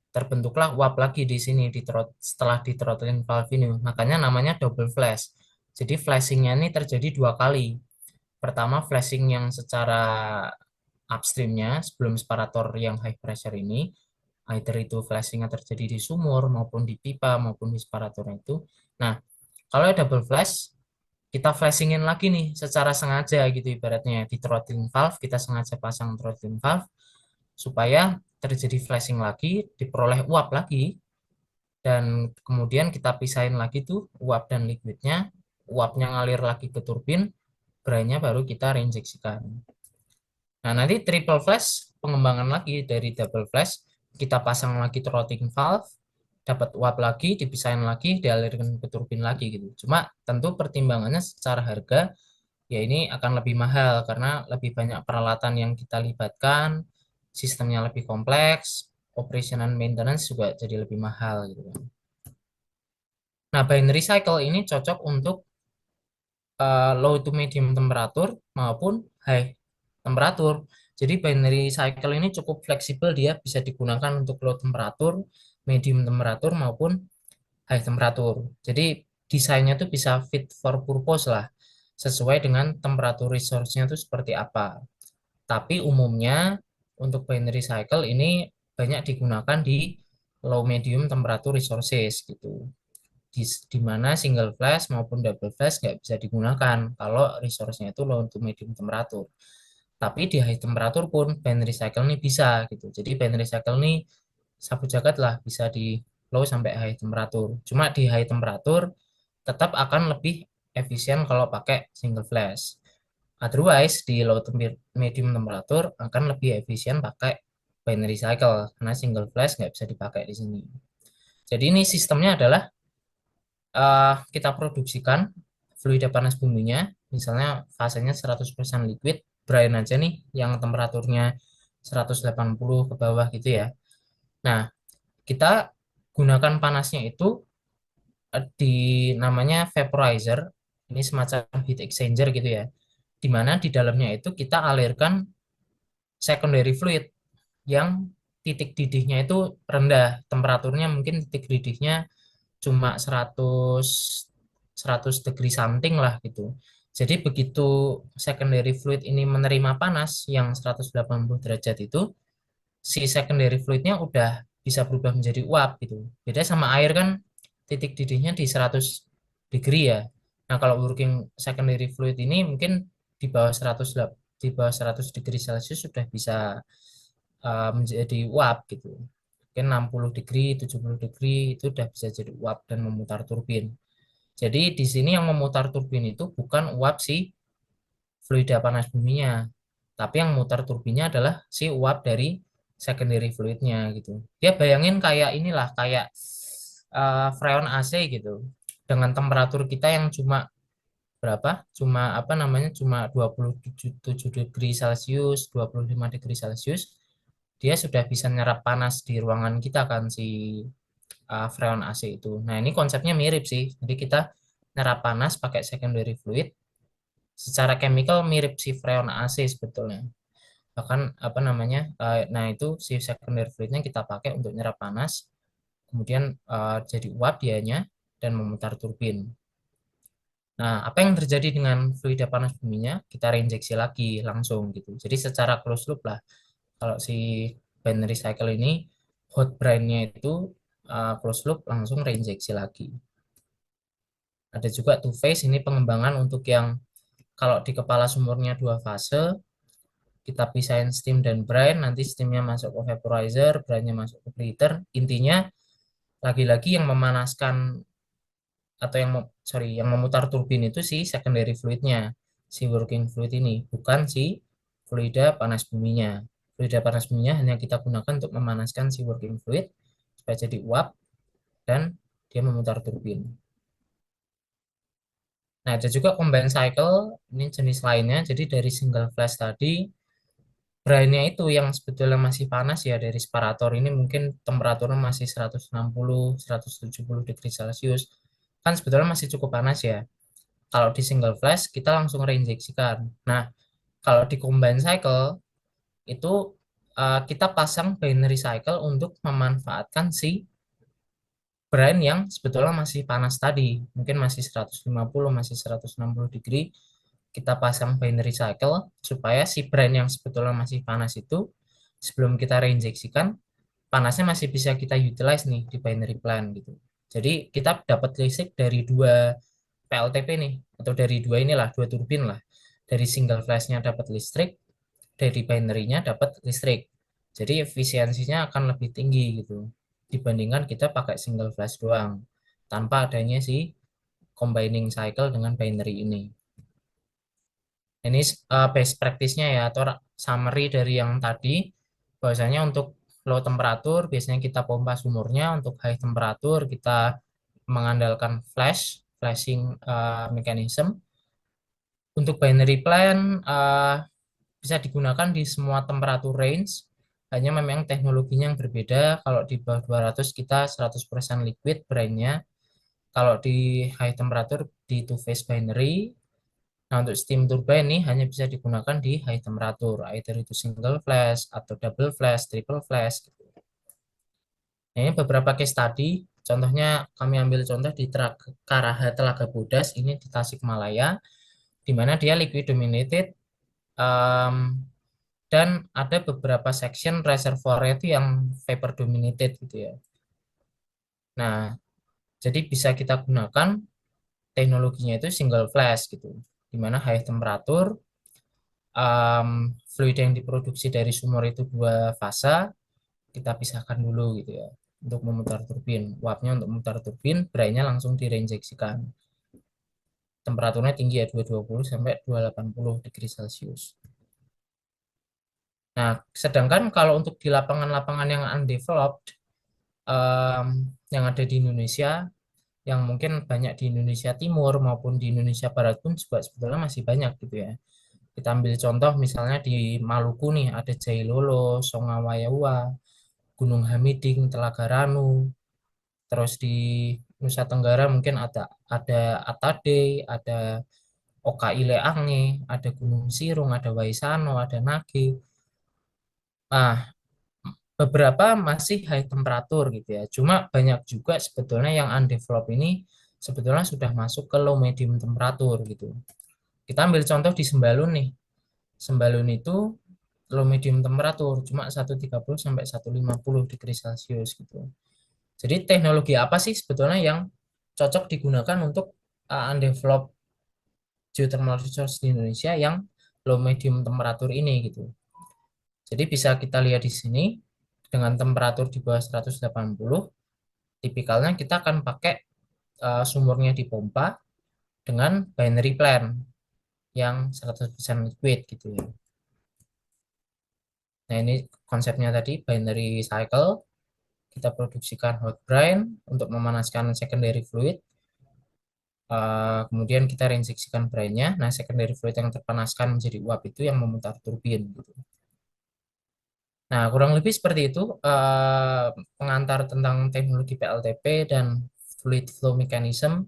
terbentuklah uap lagi di sini setelah di throttling valve ini, makanya namanya double flash. Jadi flashingnya ini terjadi dua kali. Pertama flashing yang secara upstreamnya sebelum separator yang high pressure ini, either itu flashingnya terjadi di sumur maupun di pipa maupun di separator itu. Nah, kalau double flash, kita flashingin lagi nih secara sengaja gitu ibaratnya di throttling valve, kita sengaja pasang throttling valve supaya terjadi flashing lagi, diperoleh uap lagi, dan kemudian kita pisahin lagi tuh uap dan liquidnya, uapnya ngalir lagi ke turbin, brine-nya baru kita reinjeksikan. Nah, nanti triple flash pengembangan lagi dari double flash, kita pasang lagi throttling valve, dapat uap lagi, dipisahin lagi, dialirkan ke turbin lagi gitu. Cuma tentu pertimbangannya secara harga ya ini akan lebih mahal karena lebih banyak peralatan yang kita libatkan, sistemnya lebih kompleks, operation and maintenance juga jadi lebih mahal gitu kan. Nah, binary cycle ini cocok untuk low to medium temperatur maupun high temperatur. Jadi binary cycle ini cukup fleksibel, dia bisa digunakan untuk low temperatur, medium temperatur maupun high temperatur. Jadi desainnya tuh bisa fit for purpose lah, sesuai dengan temperatur resource-nya itu seperti apa. Tapi umumnya untuk binary cycle ini banyak digunakan di low medium temperature resources gitu. Di mana single flash maupun double flash nggak bisa digunakan kalau resource-nya itu low to medium temperature. Tapi di high temperature pun binary cycle ini bisa gitu. Jadi binary cycle ini sapu jagat lah, bisa di low sampai high temperature. Cuma di high temperature tetap akan lebih efisien kalau pakai single flash. Otherwise, di low to medium temperature akan lebih efisien pakai binary cycle karena single flash nggak bisa dipakai di sini. Jadi ini sistemnya adalah kita produksikan fluida panas buminya, misalnya fasenya 100% liquid, brine aja nih yang temperaturnya 180 ke bawah gitu ya. Nah, kita gunakan panasnya itu di namanya vaporizer, ini semacam heat exchanger gitu ya, di mana di dalamnya itu kita alirkan secondary fluid yang titik didihnya itu rendah, temperaturnya mungkin titik didihnya cuma 100 degree something lah gitu. Jadi begitu secondary fluid ini menerima panas yang 180 derajat itu, si secondary fluidnya udah bisa berubah menjadi uap gitu. Beda sama air kan titik didihnya di 100 degree ya. Nah, kalau working secondary fluid ini mungkin di bawah 100 di bawah 100 degree Celcius sudah bisa menjadi uap gitu. Mungkin 60 degree, 70 degree itu udah bisa jadi uap dan memutar turbin. Jadi di sini yang memutar turbin itu bukan uap si fluida panas buminya, tapi yang memutar turbinnya adalah si uap dari secondary fluidnya gitu. Dia bayangin kayak inilah, kayak freon AC gitu. Dengan temperatur kita yang cuma berapa? Cuma apa namanya? Cuma 27 degree Celcius, 25 degree Celcius. Dia sudah bisa nyerap panas di ruangan kita kan si freon AC itu. Nah, ini konsepnya mirip sih. Jadi kita nyerap panas pakai secondary fluid. Secara chemical mirip si freon AC sebetulnya. Bahkan apa namanya? Nah, itu si secondary fluidnya kita pakai untuk nyerap panas, kemudian jadi uap dianya dan memutar turbin. Nah, apa yang terjadi dengan fluida panas buminya? Kita reinjeksi lagi langsung gitu. Jadi secara close loop lah. Kalau si binary cycle ini hot brine-nya itu close loop langsung reinjeksi lagi. Ada juga two phase, ini pengembangan untuk yang kalau di kepala sumurnya dua fase, kita pisahin steam dan brine, nanti steamnya masuk ke vaporizer, brine-nya masuk ke preheater. Intinya lagi-lagi yang memanaskan atau yang memutar turbin itu si secondary fluidnya, si working fluid ini, bukan si fluida panas buminya. Fluida panas buminya hanya kita gunakan untuk memanaskan si working fluid supaya jadi uap dan dia memutar turbin. Nah, ada juga combined cycle, ini jenis lainnya. Jadi dari single flash tadi, brine-nya itu yang sebetulnya masih panas ya, dari separator ini mungkin temperaturnya masih 160, 170 degree Celcius. Kan sebetulnya masih cukup panas ya. Kalau di single flash, kita langsung reinjeksikan. Nah, kalau di combined cycle, itu kita pasang binary cycle untuk memanfaatkan si brine yang sebetulnya masih panas tadi. Mungkin masih 150, masih 160 degree. Kita pasang binary cycle supaya si brine yang sebetulnya masih panas itu sebelum kita reinjeksikan, panasnya masih bisa kita utilize nih di binary plant gitu. Jadi kita dapat listrik dari dua PLTP nih, atau dari dua inilah, dua turbin lah. Dari single flashnya dapat listrik, dari binary-nya dapat listrik. Jadi efisiensinya akan lebih tinggi gitu dibandingkan kita pakai single flash doang tanpa adanya si combining cycle dengan binary ini. Ini best practice-nya ya atau summary dari yang tadi bahwasanya untuk low temperatur biasanya kita pompa sumurnya, untuk high temperatur kita mengandalkan flashing mechanism. Untuk binary plan bisa digunakan di semua temperatur range, hanya memang teknologinya yang berbeda. Kalau di bawah 200 kita 100% liquid brine-nya. Kalau di high temperatur di two phase binary. Nah, untuk steam turbine ini hanya bisa digunakan di high temperatur, either itu single flash atau double flash, triple flash. Nah, ini beberapa case study. Contohnya kami ambil contoh di Karaha Telaga Bodas, ini di Tasikmalaya, di mana dia liquid dominated, um, dan ada beberapa section reservoir itu yang vapor dominated gitu ya. Nah, jadi bisa kita gunakan teknologinya itu single flash gitu, di mana high temperatur fluid yang diproduksi dari sumur itu dua fasa, kita pisahkan dulu gitu ya untuk memutar turbin. Uapnya untuk memutar turbin, brainya langsung direinjeksikan. Temperaturnya tinggi ya 220 sampai 280 degree Celcius. Nah, sedangkan kalau untuk di lapangan-lapangan yang undeveloped, yang ada di Indonesia, yang mungkin banyak di Indonesia Timur maupun di Indonesia Barat pun juga sebetulnya masih banyak gitu ya. Kita ambil contoh misalnya di Maluku nih ada Jailolo, Songawayawa, Gunung Hamiding, Telaga Ranu. Terus di Nusa Tenggara mungkin ada Atade, ada Oka Ile Ange, ada Gunung Sirung, ada Waisano, ada Nage. Nah, beberapa masih high temperatur gitu ya. Cuma banyak juga sebetulnya yang undeveloped ini sebetulnya sudah masuk ke low medium temperatur gitu. Kita ambil contoh di Sembalun nih. Sembalun itu low medium temperatur cuma 130 sampai 150 degree Celcius gitu. Jadi teknologi apa sih sebetulnya yang cocok digunakan untuk undeveloped geothermal resource di Indonesia yang low medium temperatur ini gitu. Jadi bisa kita lihat di sini dengan temperatur di bawah 180, tipikalnya kita akan pakai sumurnya dipompa dengan binary plan yang 100% liquid gitu ya. Nah, ini konsepnya tadi binary cycle. Kita produksikan hot brine untuk memanaskan secondary fluid. Kemudian kita reinjeksikan brine-nya. Nah, secondary fluid yang terpanaskan menjadi uap itu yang memutar turbin gitu. Nah, kurang lebih seperti itu pengantar tentang teknologi PLTP dan fluid flow mechanism.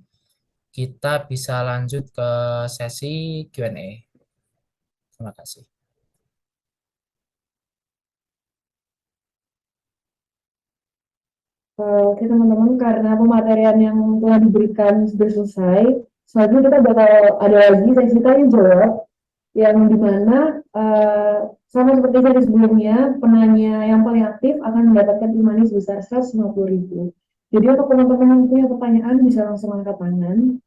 Kita bisa lanjut ke sesi Q&A. Terima kasih. Oke teman-teman, karena pematerian yang telah diberikan sudah selesai, selanjutnya kita bakal ada lagi sesi tanya jawab yang dimana sama seperti sesi sebelumnya, penanya yang paling aktif akan mendapatkan e-money sebesar 150.000. Jadi untuk teman-teman yang punya pertanyaan bisa langsung angkat tangan.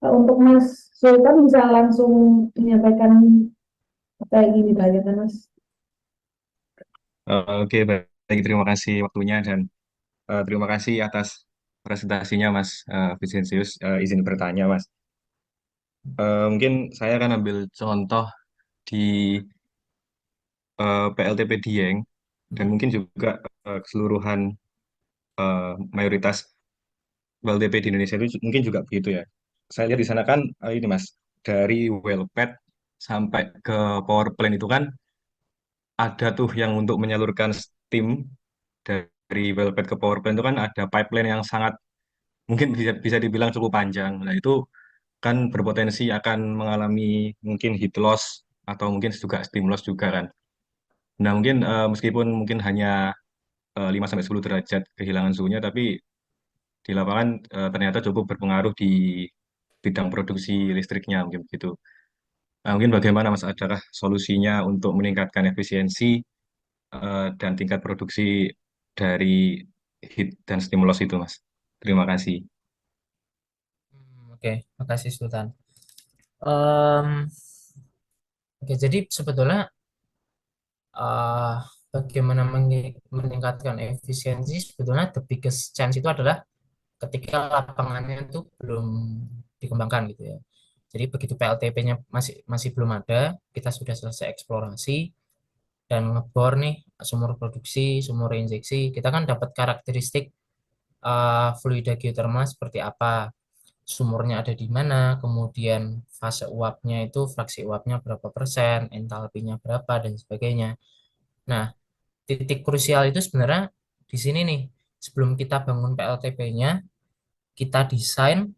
Untuk Mas Sultan bisa langsung menyampaikan apa yang ingin ditanyakan Mas. Oke, baik. Terima kasih waktunya dan terima kasih atas presentasinya, Mas Vicensius. Izin bertanya, Mas. Mungkin saya akan ambil contoh di PLTP Dieng dan mungkin juga keseluruhan mayoritas PLTP di Indonesia itu mungkin juga begitu ya. Saya lihat di sana kan ini, Mas, dari well pad sampai ke power plant itu kan ada tuh yang untuk menyalurkan steam dari well pad ke power plant itu kan ada pipeline yang sangat mungkin bisa dibilang cukup panjang. Nah, itu kan berpotensi akan mengalami mungkin heat loss atau mungkin juga steam loss juga kan. Nah, mungkin meskipun mungkin hanya 5 sampai 10 derajat kehilangan suhunya tapi di lapangan ternyata cukup berpengaruh di bidang produksi listriknya mungkin begitu. Nah, mungkin bagaimana Mas adakah solusinya untuk meningkatkan efisiensi dan tingkat produksi dari heat dan stimulus itu, Mas? Terima kasih. Oke, makasih Sultan. Oke, jadi sebetulnya uh, bagaimana meningkatkan efisiensi, sebetulnya the biggest chance itu adalah ketika lapangannya itu belum dikembangkan gitu ya. Jadi begitu PLTP-nya masih masih belum ada, kita sudah selesai eksplorasi dan ngebor nih sumur produksi, sumur injeksi, kita kan dapat karakteristik fluida geotermal seperti apa, sumurnya ada di mana, kemudian fase uapnya itu fraksi uapnya berapa persen, entalpinya berapa dan sebagainya. Nah, titik krusial itu sebenarnya di sini nih. Sebelum kita bangun PLTP-nya, kita desain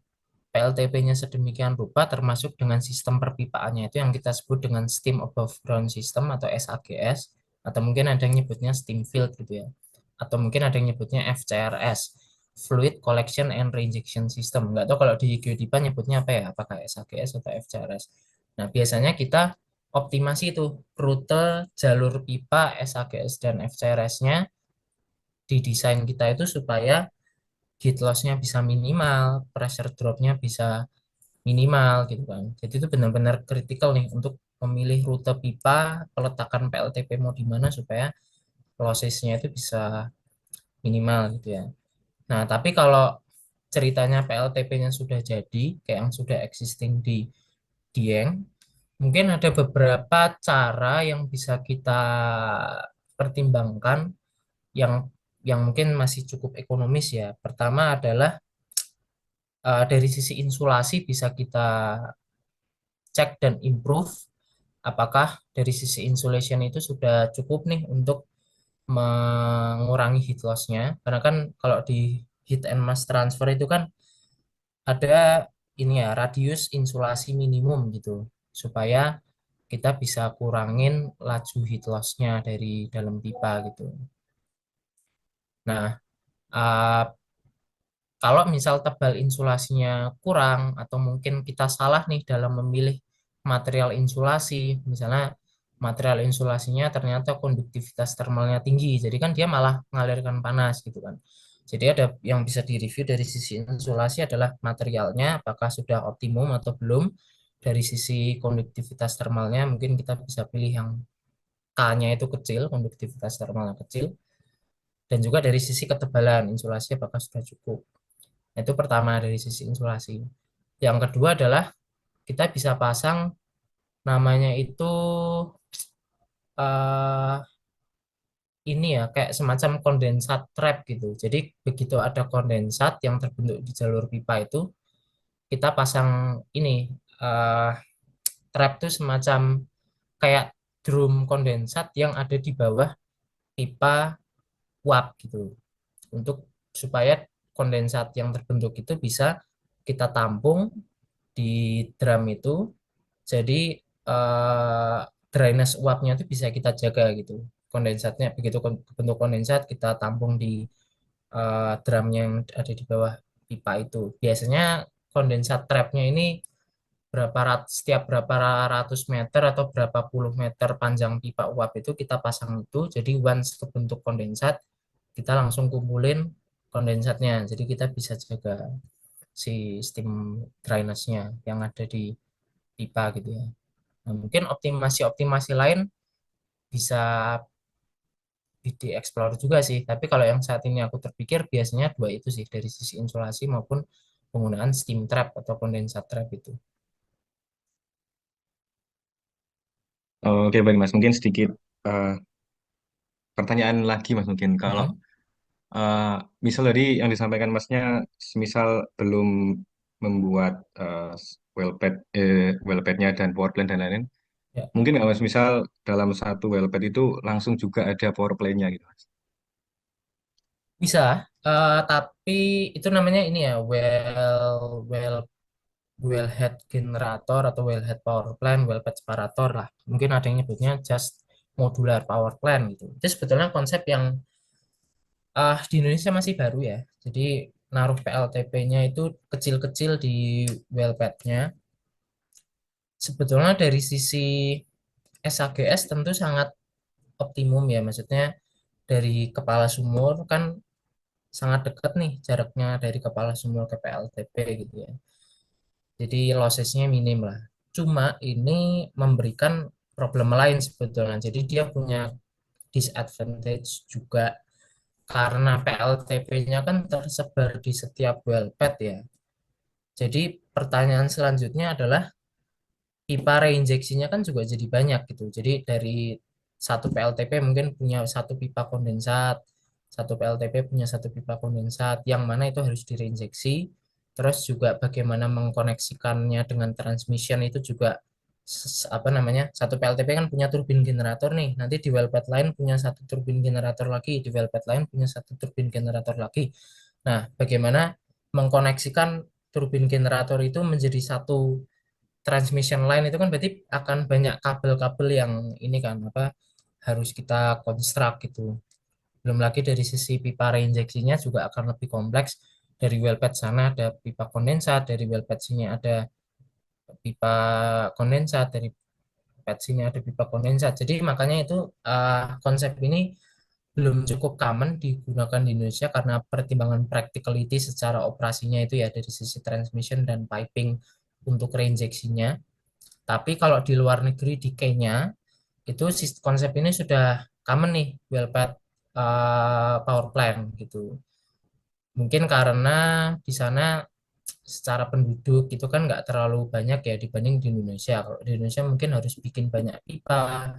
PLTP-nya sedemikian rupa termasuk dengan sistem perpipaannya itu yang kita sebut dengan Steam Above Ground System atau SAGS, atau mungkin ada yang nyebutnya steam field gitu ya, atau mungkin ada yang nyebutnya FCRS, Fluid Collection and Reinjection System. Nggak tahu kalau di Geodipa nyebutnya apa ya, apakah SAGS atau FCRS. Nah, biasanya kita optimasi itu rute jalur pipa SAGS dan FCRS-nya di desain kita itu supaya heat loss-nya bisa minimal, pressure drop-nya bisa minimal gitu kan. Jadi itu benar-benar kritikal nih untuk memilih rute pipa, peletakan PLTP mau di mana supaya losses-nya itu bisa minimal gitu ya. Nah, tapi kalau ceritanya PLTP-nya sudah jadi, kayak yang sudah existing di Dieng, mungkin ada beberapa cara yang bisa kita pertimbangkan yang mungkin masih cukup ekonomis ya. Pertama adalah dari sisi insulasi bisa kita cek dan improve apakah dari sisi insulation itu sudah cukup nih untuk mengurangi heat loss-nya. Karena kan kalau di heat and mass transfer itu kan ada ini ya radius insulasi minimum gitu supaya kita bisa kurangin laju heat loss-nya dari dalam pipa gitu. Nah, uh, kalau misal tebal insulasinya kurang atau mungkin kita salah nih dalam memilih material insulasi, misalnya material insulasinya ternyata konduktivitas termalnya tinggi, jadi kan dia malah mengalirkan panas gitu kan. Jadi ada yang bisa direview dari sisi insulasi adalah materialnya apakah sudah optimum atau belum. Dari sisi konduktivitas termalnya mungkin kita bisa pilih yang K-nya itu kecil, konduktivitas termalnya kecil, dan juga dari sisi ketebalan insulasi apakah sudah cukup. Itu pertama dari sisi insulasi. Yang kedua adalah kita bisa pasang namanya itu eh ini ya kayak semacam kondensat trap gitu. Jadi begitu ada kondensat yang terbentuk di jalur pipa itu, kita pasang ini eh trap itu semacam kayak drum kondensat yang ada di bawah pipa uap gitu. Untuk supaya kondensat yang terbentuk itu bisa kita tampung di drum itu. Jadi eh, drainase uapnya itu bisa kita jaga gitu. Kondensatnya begitu bentuk kondensat kita tampung di drum yang ada di bawah pipa itu. Biasanya kondensat trapnya ini setiap berapa ratus meter atau berapa puluh meter panjang pipa uap itu kita pasang itu. Jadi once kebentuk kondensat kita langsung kumpulin kondensatnya. Jadi kita bisa jaga si steam drainase-nya yang ada di pipa gitu ya. Nah, mungkin optimasi-optimasi lain bisa dieksplor juga sih. Tapi kalau yang saat ini aku terpikir biasanya dua itu sih dari sisi insulasi maupun penggunaan steam trap atau kondensat trap itu. Oke, baik Mas. Mungkin sedikit eh, pertanyaan lagi Mas mungkin. Kalau Mhm. eh, misal tadi yang disampaikan Masnya, misal belum membuat wellpad, wellpadnya dan power plant dan lain-lain, Ya, mungkin nggak Mas, misal dalam satu wellpad itu langsung juga ada power plant-nya gitu Mas. bisa. Tapi itu namanya ini ya well wellhead generator atau wellhead power plant, wellhead separator lah. Mungkin ada yang nyebutnya just modular power plant gitu. Itu sebetulnya konsep yang di Indonesia masih baru ya. Jadi naruh PLTP-nya itu kecil-kecil di wellpad-nya. Sebetulnya dari sisi SAGS tentu sangat optimum ya. Maksudnya dari kepala sumur kan sangat dekat nih jaraknya dari kepala sumur ke PLTP gitu ya. Jadi losses-nya minim lah. Cuma ini memberikan problem lain sebetulnya. Jadi dia punya disadvantage juga karena PLTP-nya kan tersebar di setiap wellpad ya. Jadi pertanyaan selanjutnya adalah pipa reinjeksinya kan juga jadi banyak gitu. Jadi dari satu PLTP mungkin punya satu pipa kondensat, satu PLTP punya satu pipa kondensat, yang mana itu harus direinjeksi. Terus juga bagaimana mengkoneksikannya dengan transmission itu juga apa namanya, satu PLTP kan punya turbin generator nih. Nanti di wellpad lain punya satu turbin generator lagi, di wellpad lain punya satu turbin generator lagi. Nah, bagaimana mengkoneksikan turbin generator itu menjadi satu transmission line itu kan berarti akan banyak kabel-kabel yang ini kan apa harus kita konstruk gitu. Belum lagi dari sisi pipa reinjeksinya juga akan lebih kompleks. Dari wellpad sana ada pipa kondensat, dari wellpad sini ada pipa kondensat, dari pad sini ada pipa kondensat. Jadi makanya itu konsep ini belum cukup common digunakan di Indonesia karena pertimbangan practicality secara operasinya itu ya dari sisi transmission dan piping untuk reinjeksinya. Tapi kalau di luar negeri di Kenya itu konsep ini sudah common nih, wellpath power plant gitu. Mungkin karena di sana secara penduduk itu kan nggak terlalu banyak ya dibanding di Indonesia. Kalau di Indonesia mungkin harus bikin banyak pipa,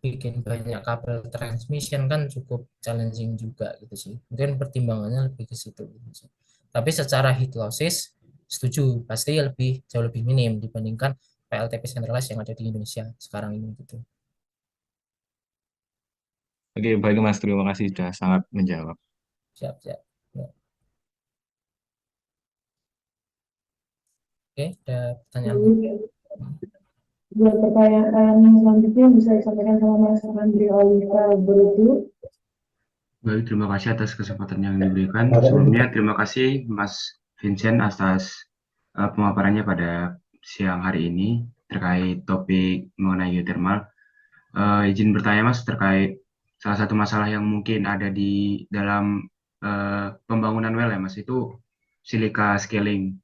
bikin banyak kabel transmission kan cukup challenging juga gitu sih. Mungkin pertimbangannya lebih ke situ gitu sih. Tapi secara heat losses setuju pasti lebih jauh lebih minim dibandingkan PLTP centralized yang ada di Indonesia sekarang ini gitu. Oke, baik Mas, terima kasih sudah sangat menjawab. Siap, siap. Ya. Oke, ada pertanyaan. Buat pertanyaan selanjutnya bisa disampaikan sama Mas Andri Oliva Berutu. Baik, terima kasih atas kesempatan yang diberikan. Sebelumnya, terima kasih Mas Vincent atas pemaparannya pada siang hari ini terkait topik mengenai geothermal. Izin bertanya Mas terkait salah satu masalah yang mungkin ada di dalam pembangunan well ya Mas, itu silika scaling.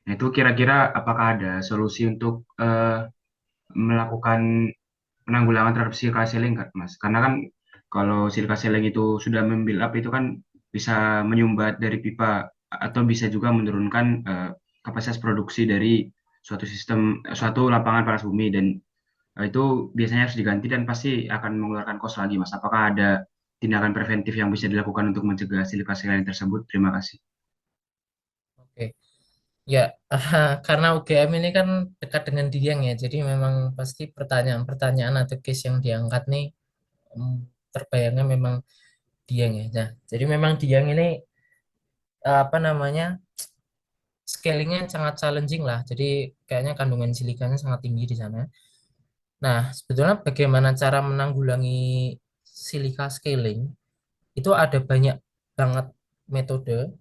Nah, itu kira-kira apakah ada solusi untuk melakukan penanggulangan terhadap silika selling kan, Mas? Karena kan kalau silika selling itu sudah membuild up itu kan bisa menyumbat dari pipa atau bisa juga menurunkan kapasitas produksi dari suatu sistem, suatu lapangan panas bumi dan itu biasanya harus diganti dan pasti akan mengeluarkan kos lagi, Mas. Apakah ada tindakan preventif yang bisa dilakukan untuk mencegah silika selling tersebut? Terima kasih. Oke. Ya, karena UGM ini kan dekat dengan Dieng ya, jadi memang pasti pertanyaan-pertanyaan atau case yang diangkat nih terbayangnya memang Dieng ya. Nah, jadi memang Dieng ini apa namanya scalingnya sangat challenging lah. Jadi kayaknya kandungan silikanya sangat tinggi di sana. Nah, sebetulnya bagaimana cara menanggulangi silika scaling itu ada banyak banget metode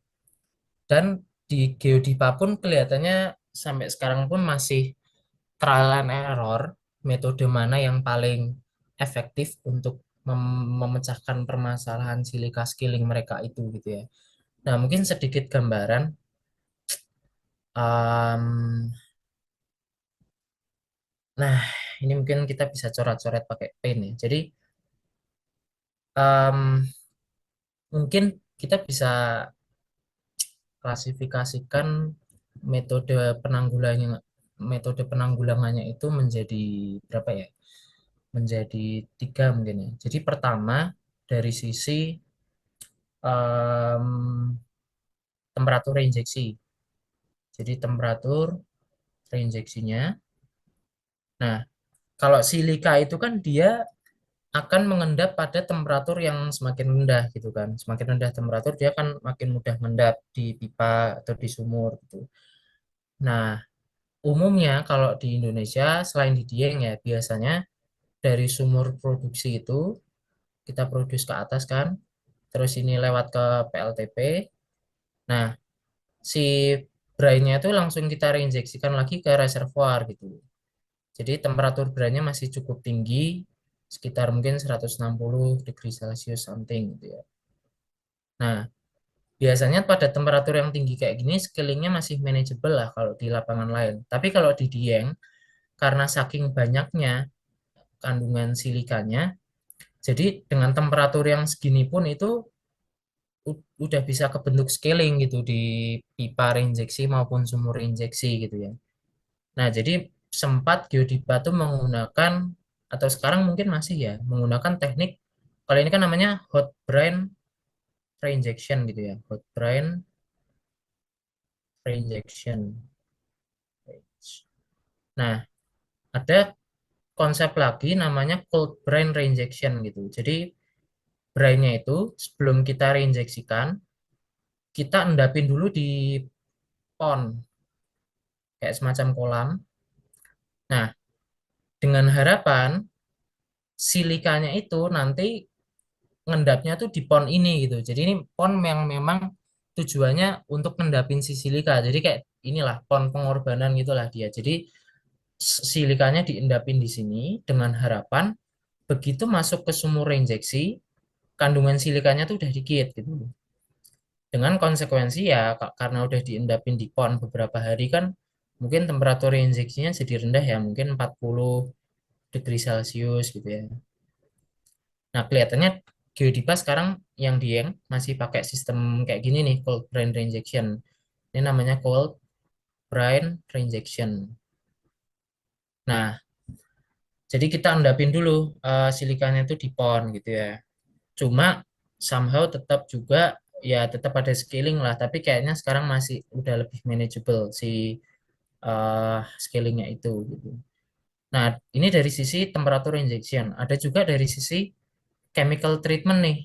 dan di Geodipa pun kelihatannya sampai sekarang pun masih trial and error metode mana yang paling efektif untuk memecahkan permasalahan silika scaling mereka itu gitu ya. Nah, mungkin sedikit gambaran. Em, nah, ini mungkin kita bisa coret-coret pakai pen ya. Jadi em, mungkin kita bisa klasifikasikan metode penanggulangannya itu menjadi berapa ya? Menjadi tiga mungkin ya. Jadi pertama dari sisi em, temperatur injeksi. Jadi temperatur reinjeksinya. Nah, kalau silika itu kan dia akan mengendap pada temperatur yang semakin rendah gitu kan. Semakin rendah temperatur dia akan makin mudah mengendap di pipa atau di sumur gitu. Nah, umumnya kalau di Indonesia selain di Dieng ya biasanya dari sumur produksi itu kita produksi ke atas kan. Terus ini lewat ke PLTP. Nah, si brine-nya itu langsung kita reinjeksikan lagi ke reservoir gitu. Jadi temperatur brine-nya masih cukup tinggi, sekitar mungkin 160 degree Celcius something gitu ya. Nah, biasanya pada temperatur yang tinggi kayak gini, scalingnya masih manageable lah kalau di lapangan lain. Tapi kalau di Dieng, karena saking banyaknya kandungan silikanya, Jadi dengan temperatur yang segini pun itu udah bisa kebentuk scaling gitu di pipa reinjeksi maupun sumur injeksi gitu ya. Nah, jadi sempat Geodipa tuh menggunakan atau sekarang mungkin masih ya menggunakan teknik, kalau ini kan namanya hot brine reinjection gitu ya, hot brine reinjection. Nah, ada konsep lagi namanya cold brine reinjection gitu. Jadi brine-nya itu sebelum kita reinjeksikan, kita endapin dulu di pond kayak semacam kolam. Nah, dengan harapan silikanya itu nanti ngendapnya tuh di pon ini gitu. Jadi ini pon yang memang tujuannya untuk ngendapin si silika. Jadi kayak inilah pon pengorbanan gitulah dia. Jadi silikanya diendapin di sini dengan harapan begitu masuk ke sumur injeksi, kandungan silikanya tuh udah dikit gitu. Dengan konsekuensi ya karena udah diendapin di pon beberapa hari kan mungkin temperatur injeksinya jadi rendah ya, mungkin 40 degree Celcius gitu ya. Nah, kelihatannya Geodipa sekarang yang Dieng masih pakai sistem kayak gini nih, cold brine reinjection. Ini namanya cold brine reinjection. Nah, jadi kita endapin dulu silikanya itu di pon gitu ya. Cuma somehow tetap juga ya tetap ada scaling lah, tapi kayaknya sekarang masih udah lebih manageable si scalingnya itu gitu. Nah, ini dari sisi temperatur injection. Ada juga dari sisi chemical treatment nih.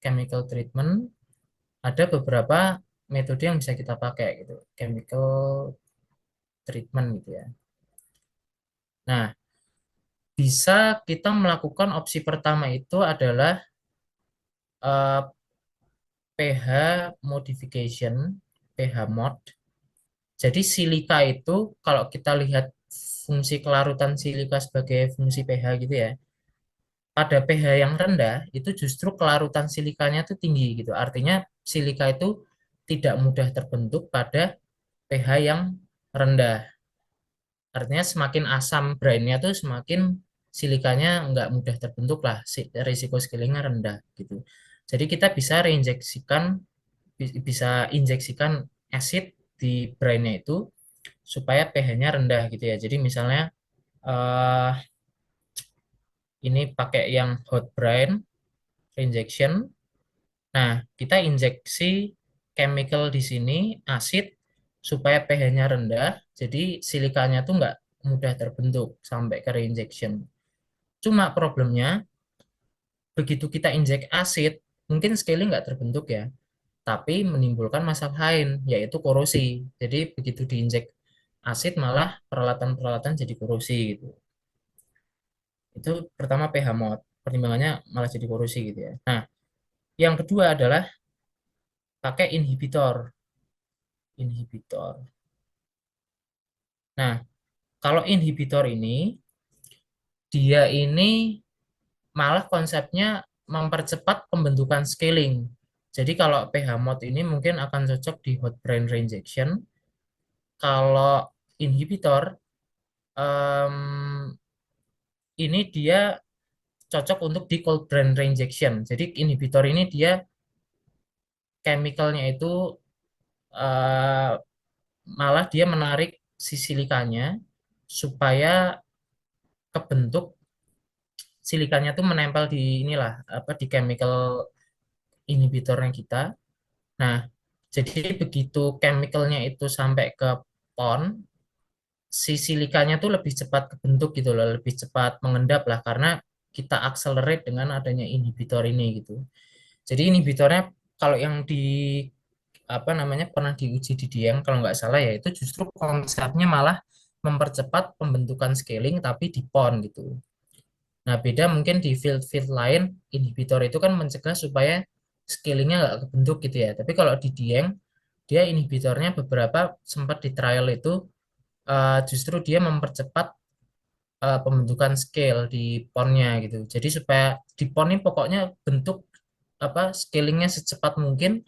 Chemical treatment ada beberapa metode yang bisa kita pakai gitu, chemical treatment gitu ya. Nah, bisa kita melakukan opsi pertama itu adalah eh, pH modification, pH mod. Jadi silika itu kalau kita lihat fungsi kelarutan silika sebagai fungsi pH gitu ya, pada pH yang rendah itu justru kelarutan silikanya itu tinggi gitu. Artinya silika itu tidak mudah terbentuk pada pH yang rendah. Artinya semakin asam brine-nya tuh semakin silikanya nggak mudah terbentuk lah, risiko skillingnya rendah gitu. Jadi kita bisa reinjeksikan, bisa injeksikan acid di brine-nya itu supaya pH-nya rendah gitu ya. Jadi misalnya eh, ini pakai yang hot brine reinjection. Nah, kita injeksi chemical di sini, asid, supaya pH-nya rendah, jadi silikanya tuh nggak mudah terbentuk sampai ke reinjection. Cuma problemnya, begitu kita injek asid, mungkin scaling nggak terbentuk ya, tapi menimbulkan masalah lain, yaitu korosi. Jadi begitu diinjek asid, malah peralatan-peralatan jadi korosi gitu. Itu pertama pH mod, pertimbangannya malah jadi korosi gitu ya. Nah, yang kedua adalah pakai inhibitor. Inhibitor. Nah, kalau inhibitor ini, dia ini malah konsepnya mempercepat pembentukan scaling. Jadi kalau pH mod ini mungkin akan cocok di hot brine reinjection. Kalau inhibitor, em, ini dia cocok untuk di cold brine reinjection. Jadi inhibitor ini dia chemicalnya itu eh, malah dia menarik si silikanya supaya kebentuk silikanya tuh menempel di inilah apa di chemical inhibitornya kita. Nah, jadi begitu chemicalnya itu sampai ke pon, si silikanya tuh lebih cepat kebentuk gitu loh, lebih cepat mengendap lah karena kita accelerate dengan adanya inhibitor ini gitu. Jadi inhibitornya kalau yang di apa namanya pernah diuji di Dieng kalau nggak salah ya itu justru konsepnya malah mempercepat pembentukan scaling tapi di pon gitu. Nah, beda mungkin di field-field lain, inhibitor itu kan mencegah supaya scalingnya nggak kebentuk gitu ya. Tapi kalau di Dieng, dia inhibitornya beberapa sempat di trial itu justru dia mempercepat pembentukan scale di ponnya gitu. Jadi supaya di pon ini pokoknya bentuk apa scalingnya secepat mungkin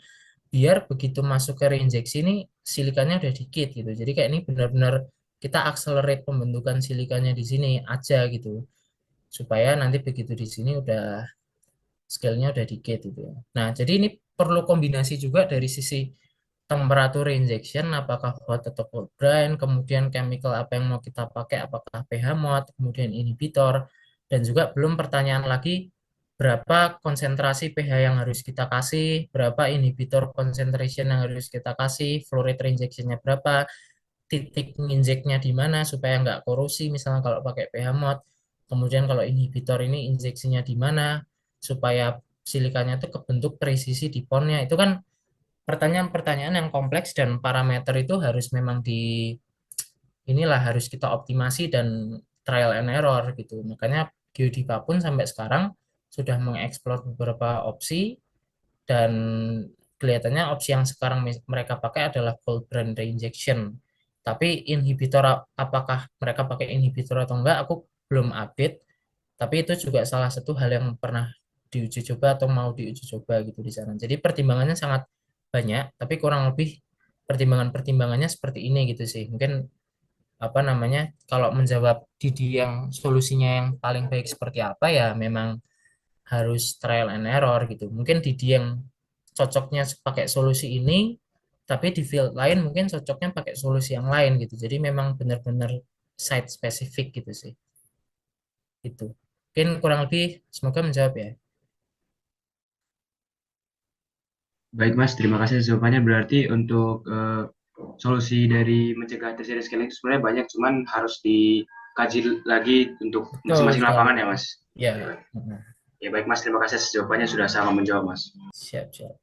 biar begitu masuk ke reinjeksi ini silikanya udah dikit gitu. Jadi kayak ini benar-benar kita accelerate pembentukan silikanya di sini aja gitu supaya nanti begitu di sini udah scale-nya udah dikit gitu ya. Nah, jadi ini perlu kombinasi juga dari sisi temperatur injection, apakah hot atau cold brine, kemudian chemical apa yang mau kita pakai, apakah pH mod, kemudian inhibitor, dan juga belum pertanyaan lagi berapa konsentrasi pH yang harus kita kasih, berapa inhibitor concentration yang harus kita kasih, flow rate reinjectionnya berapa, titik injeknya di mana supaya nggak korosi, misalnya kalau pakai pH mod. Kemudian kalau inhibitor ini injeksinya di mana supaya silikanya itu kebentuk presisi di ponnya. Itu kan pertanyaan-pertanyaan yang kompleks dan parameter itu harus memang inilah harus kita optimasi dan trial and error gitu. Makanya Geodipa pun sampai sekarang sudah mengeksplor beberapa opsi dan kelihatannya opsi yang sekarang mereka pakai adalah cold brine reinjection. Tapi inhibitor apakah mereka pakai inhibitor atau enggak aku belum update. Tapi itu juga salah satu hal yang pernah diuji coba atau mau diuji coba gitu di sana. Jadi pertimbangannya sangat banyak, tapi kurang lebih pertimbangan-pertimbangannya seperti ini gitu sih. Mungkin apa namanya kalau menjawab Didi yang solusinya yang paling baik seperti apa ya memang harus trial and error gitu. Mungkin Didi yang cocoknya pakai solusi ini, tapi di field lain mungkin cocoknya pakai solusi yang lain gitu. Jadi memang benar-benar site spesifik gitu sih. Itu. Mungkin kurang lebih semoga menjawab ya. Baik Mas, terima kasih jawabannya. Berarti untuk solusi dari mencegah terjadi scaling itu sebenarnya banyak, cuman harus dikaji lagi untuk Betul masing-masing sekali. lapangan ya Mas. Ya. Ya baik Mas, terima kasih jawabannya sudah sama menjawab Mas. Siap, siap.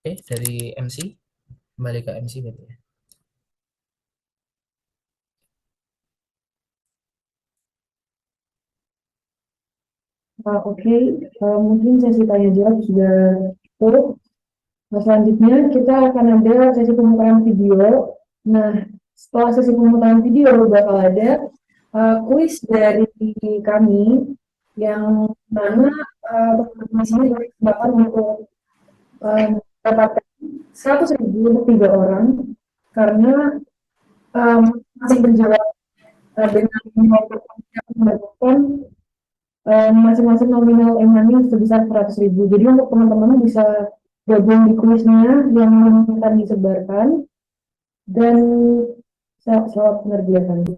Oke, dari MC kembali ke MC berarti ya. Oke, mungkin sesi tanya jawab sudah cukup. Nah, selanjutnya kita akan ada sesi pemutaran video. Nah, setelah sesi pemutaran video bakal ada kuis dari kami yang mana masing-masing dari kesempatan untuk mendapatkan 100.000 untuk 3 orang karena masih menjawab dengan mendapatkan masing-masing nominal e-money sebesar 100.000. Jadi untuk teman-teman bisa gabung di kuisnya yang akan disebarkan dan selamat mengerjakan.